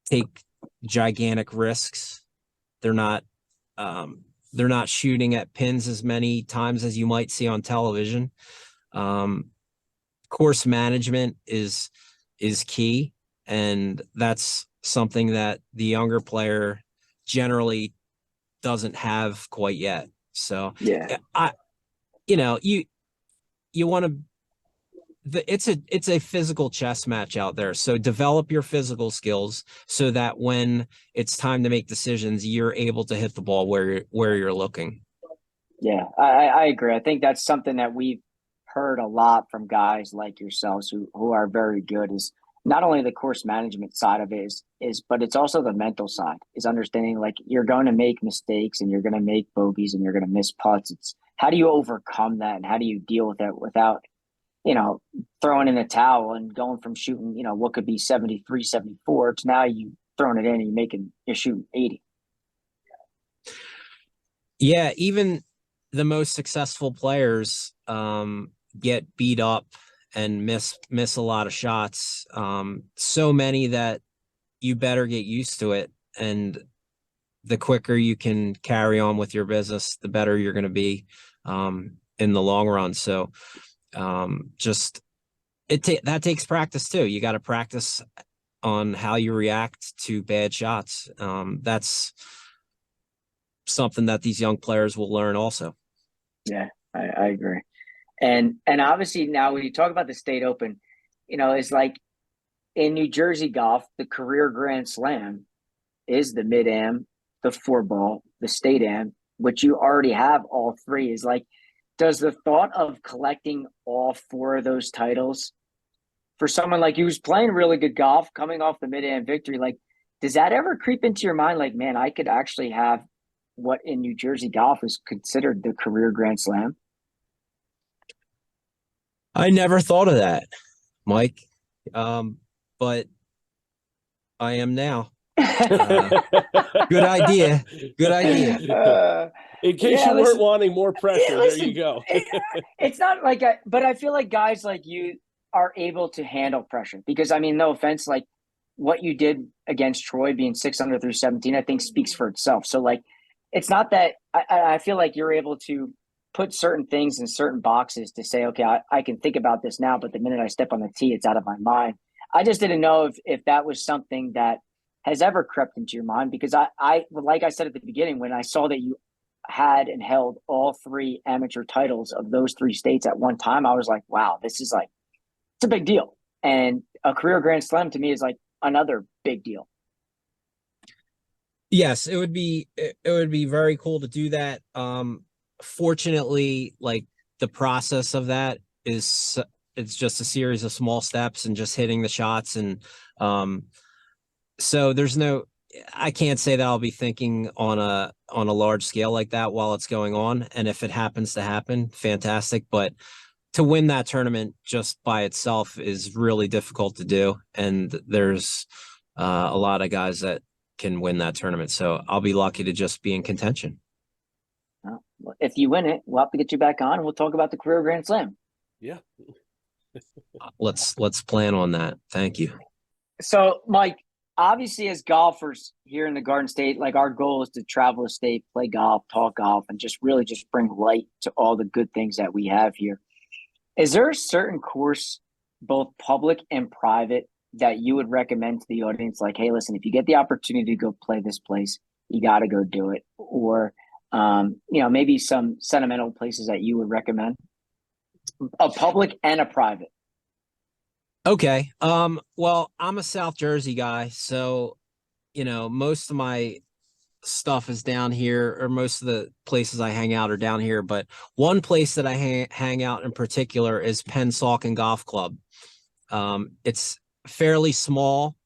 take gigantic risks. They're not shooting at pins as many times as you might see on television. Course management is key, and that's something that the younger player generally doesn't have quite yet. So Yeah, you want to, it's a physical chess match out there. So develop your physical skills so that when it's time to make decisions, you're able to hit the ball where you're looking. yeah, I agree. I think that's something that we've heard a lot from guys like yourselves who are very good, is not only the course management side of it is but it's also the mental side, is understanding like you're going to make mistakes and you're going to make bogeys and you're going to miss putts. It's how do you overcome that and how do you deal with it without, throwing in the towel and going from shooting, what could be 73, 74 to now you throwing it in and you're shooting 80. Yeah, even the most successful players get beat up and miss a lot of shots. So many that you better get used to it. And the quicker you can carry on with your business, the better you're going to be in the long run. So that takes practice too. You got to practice on how you react to bad shots. That's something that these young players will learn also. Yeah, I agree. And obviously now when you talk about the State Open, it's like in New Jersey golf, the career Grand Slam is the Mid-Am, the 4-ball, the State Am, which you already have all three. Is like, does the thought of collecting all 4 of those titles for someone like you who's playing really good golf, coming off the Mid-Am victory, like, does that ever creep into your mind? Like, man, I could actually have what in New Jersey golf is considered the career Grand Slam? I never thought of that, Mike. But I am now. Good idea. Good idea. In case you weren't wanting more pressure, there you go. It's not like, but I feel like guys like you are able to handle pressure because, I mean, no offense, like what you did against Troy being 6 under through 17, I think speaks for itself. So like, it's not that I feel like you're able to put certain things in certain boxes to say, okay, I can think about this now, but the minute I step on the tee, it's out of my mind. I just didn't know if that was something that has ever crept into your mind, because I like I said at the beginning, when I saw that you had and held all 3 amateur titles of those 3 states at one time, I was like, wow, this is like, it's a big deal. And a career Grand Slam to me is like another big deal. Yes, it would be very cool to do that. Fortunately, like the process of that is it's just a series of small steps and just hitting the shots um so there's no I can't say that I'll be thinking on a large scale like that while it's going on. And if it happens to happen, fantastic. But to win that tournament just by itself is really difficult to do. And there's a lot of guys that can win that tournament. So I'll be lucky to just be in contention. Well, if you win it, we'll have to get you back on and we'll talk about the career Grand Slam. Yeah. Let's plan on that. Thank you. So, Mike, obviously, as golfers here in the Garden State, like our goal is to travel the state, play golf, talk golf, and just really just bring light to all the good things that we have here. Is there a certain course, both public and private, that you would recommend to the audience? Like, hey, listen, if you get the opportunity to go play this place, you got to go do it. Or, maybe some sentimental places that you would recommend, a public and a private. Okay. Well, I'm a South Jersey guy, so most of my stuff is down here, or most of the places I hang out are down here. But one place that I hang out in particular is Pennsauken Golf Club. It's fairly small,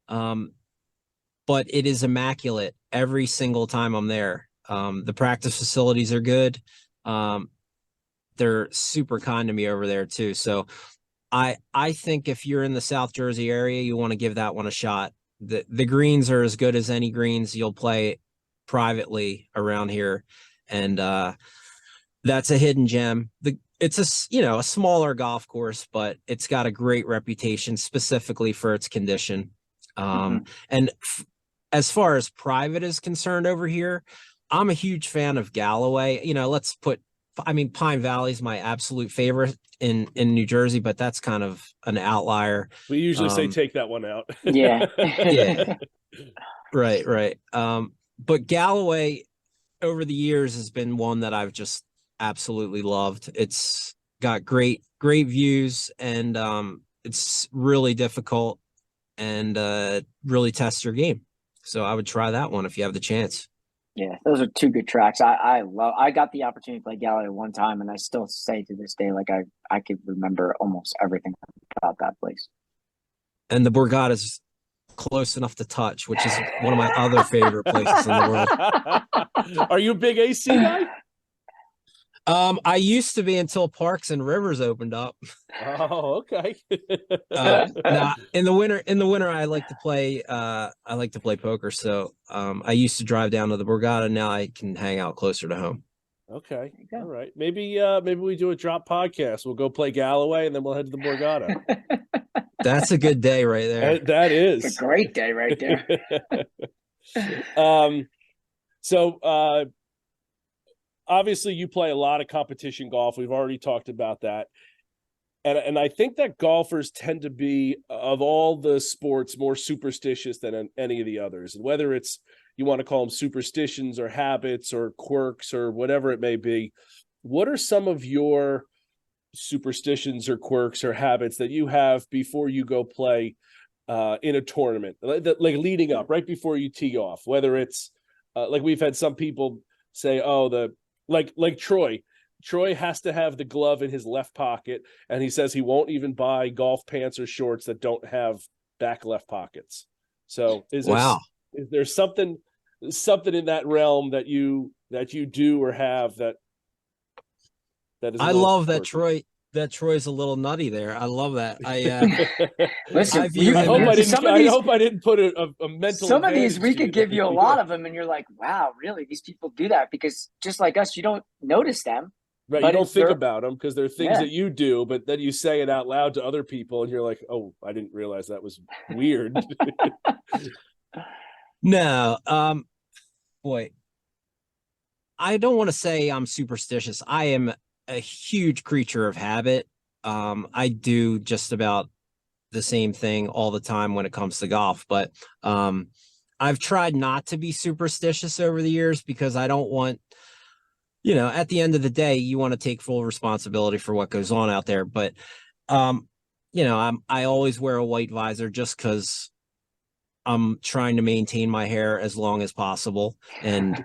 but it is immaculate every single time I'm there. The practice facilities are good. They're super kind to me over there too. So I think if you're in the South Jersey area, you want to give that one a shot. The greens are as good as any greens you'll play privately around here, and that's a hidden gem. It's a smaller golf course, but it's got a great reputation specifically for its condition. And as far as private is concerned over here, I'm a huge fan of Galloway. Pine Valley is my absolute favorite in New Jersey, but that's kind of an outlier. We usually say take that one out. Yeah. Yeah. Right. But Galloway over the years has been one that I've just absolutely loved. It's got great views, and it's really difficult and really tests your game. So I would try that one if you have the chance. Yeah, those are two good tracks. I got the opportunity to play Galloway one time, and I still say to this day, like I could remember almost everything about that place. And the Borgata is close enough to touch, which is one of my other favorite places in the world. Are you a big AC guy? I used to be until Parks and Rivers opened up. Oh, okay. Now in the winter I like to play poker. So I used to drive down to the Borgata. Now I can hang out closer to home. Okay. All right. Maybe we do a drop podcast. We'll go play Galloway and then we'll head to the Borgata. That's a good day right there. That is. It's a great day right there. So obviously you play a lot of competition golf. We've already talked about that. And I think that golfers tend to be, of all the sports, more superstitious than any of the others. And whether it's, you want to call them superstitions or habits or quirks or whatever it may be, what are some of your superstitions or quirks or habits that you have before you go play in a tournament, like leading up, right before you tee off? Whether it's like we've had some people say, like Troy has to have the glove in his left pocket, and he says he won't even buy golf pants or shorts that don't have back left pockets. So is there something in that realm that you do or have that is? I love that Troy's a little nutty there. I love that. Listen, I hope I didn't put a mental. Some of these we could give you a lot of them, and you're like, wow, really? These people do that? Because just like us, you don't notice them. Right, you don't think about them because they're things that you do, but then you say it out loud to other people, and you're like, "Oh, I didn't realize that was weird." No, boy, I don't want to say I'm superstitious. I am a huge creature of habit. I do just about the same thing all the time when it comes to golf, but I've tried not to be superstitious over the years because I don't want. At the end of the day, you want to take full responsibility for what goes on out there. But, I always wear a white visor just because I'm trying to maintain my hair as long as possible, and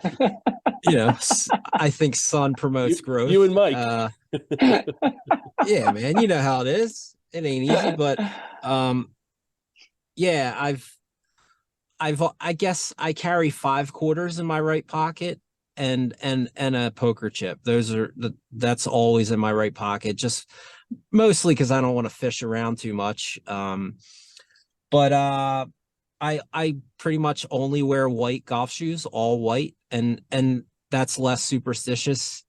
I think sun promotes growth. You and Mike. Yeah, man, you know how it is. It ain't easy, but yeah, I guess I carry 5 quarters in my right pocket and a poker chip. That's always in my right pocket, just mostly because I don't want to fish around too much. But I pretty much only wear white golf shoes, all white, and that's less superstitious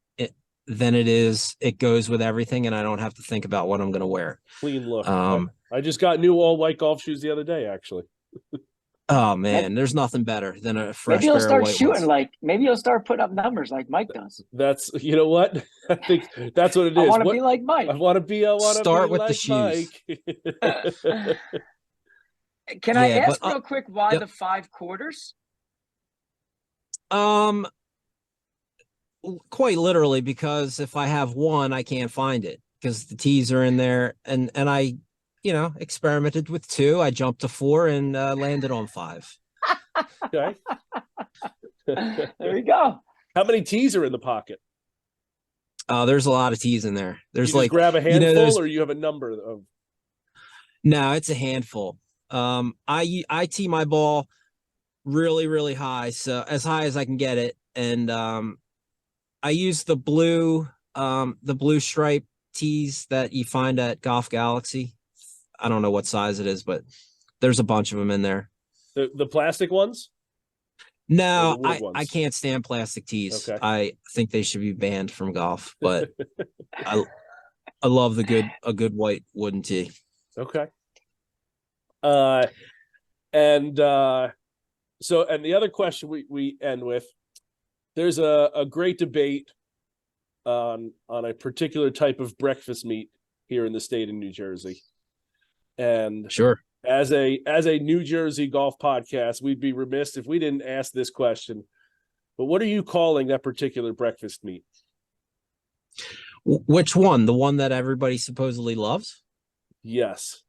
than it goes with everything, and I don't have to think about what I'm going to wear. Clean look. I just got new all white golf shoes the other day, actually. Oh man, there's nothing better than a fresh maybe you'll pair start of white shooting ones. maybe you'll start putting up numbers like Mike does. That's, you know what? I think that's what it is. I want to be like Mike. I want to be Start with like the shoes. Mike. Can I ask but, real quick why yep. the 5 quarters? Quite literally, because if I have one, I can't find it because the tees are in there, and I, experimented with 2. I jumped to 4 and landed on 5. Okay. There you go. How many tees are in the pocket? There's a lot of tees in there. There's you just like grab a handful, or you have a number of. No, it's a handful. I tee my ball really, really high, so as high as I can get it, and I use the blue stripe tees that you find at Golf Galaxy. I don't know what size it is, but there's a bunch of them in there. The plastic ones? No, I can't stand plastic tees. Okay. I think they should be banned from golf, but I love a good white wooden tee. Okay. So the other question we end with, there's a great debate on a particular type of breakfast meat here in the state of New Jersey. And sure, as a New Jersey golf podcast, we'd be remiss if we didn't ask this question. But what are you calling that particular breakfast meat? Which one? The one that everybody supposedly loves? Yes.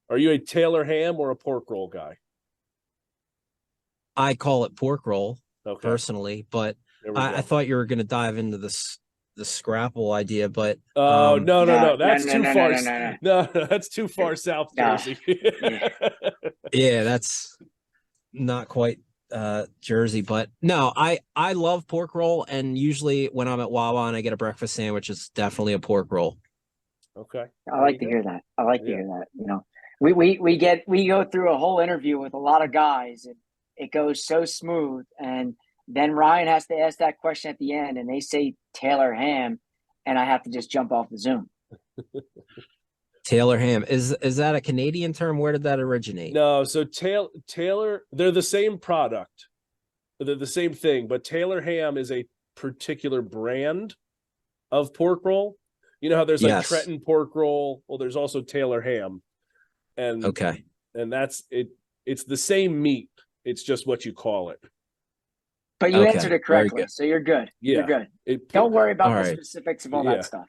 Are you a Taylor ham or a pork roll guy? I call it pork roll, okay, personally, but I thought you were going to dive into the scrapple idea, but no, that's too far. No, that's too far south, Jersey. Yeah, that's not quite Jersey, but no, I love pork roll, and usually when I'm at Wawa and I get a breakfast sandwich, it's definitely a pork roll. Okay, I like to hear that. I like to hear that. We go through a whole interview with a lot of guys, and it goes so smooth, and then Ryan has to ask that question at the end, and they say Taylor ham, and I have to just jump off the Zoom. Taylor ham, is that a Canadian term? Where did that originate? No, so Taylor, they're the same product, they're the same thing, but Taylor ham is a particular brand of pork roll. You know how there's like Trenton pork roll? Well, there's also Taylor ham, and that's it. It's the same meat. It's just what you call it. But you answered it correctly, so you're good. Yeah. You're good. Don't worry about the specifics of all that stuff.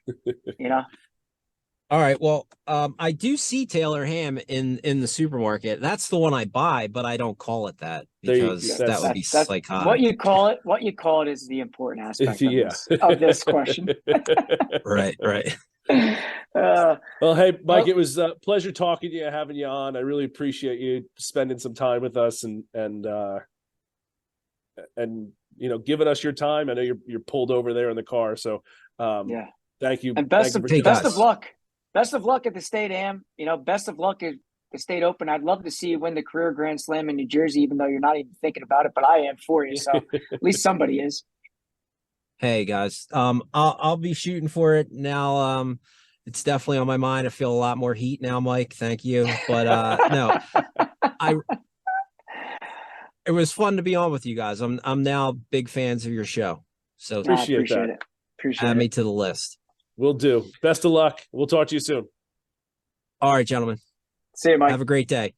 All right. Well, I do see Taylor ham in the supermarket. That's the one I buy, but I don't call it that because that would be psychotic. What you call it is the important aspect of this question. Right. Well, hey, Mike, it was a pleasure talking to you, having you on. I really appreciate you spending some time with us and giving us your time. I know you're pulled over there in the car, so thank you. And best of luck. Best of luck at the State Am. Best of luck at the State Open. I'd love to see you win the career Grand Slam in New Jersey, even though you're not even thinking about it, but I am for you. So at least somebody is. Hey guys, I'll be shooting for it now. It's definitely on my mind. I feel a lot more heat now, Mike. Thank you. But no, it was fun to be on with you guys. I'm now big fans of your show. So appreciate that. Add me to the list. Will do. Best of luck. We'll talk to you soon. All right, gentlemen. See you, Mike. Have a great day.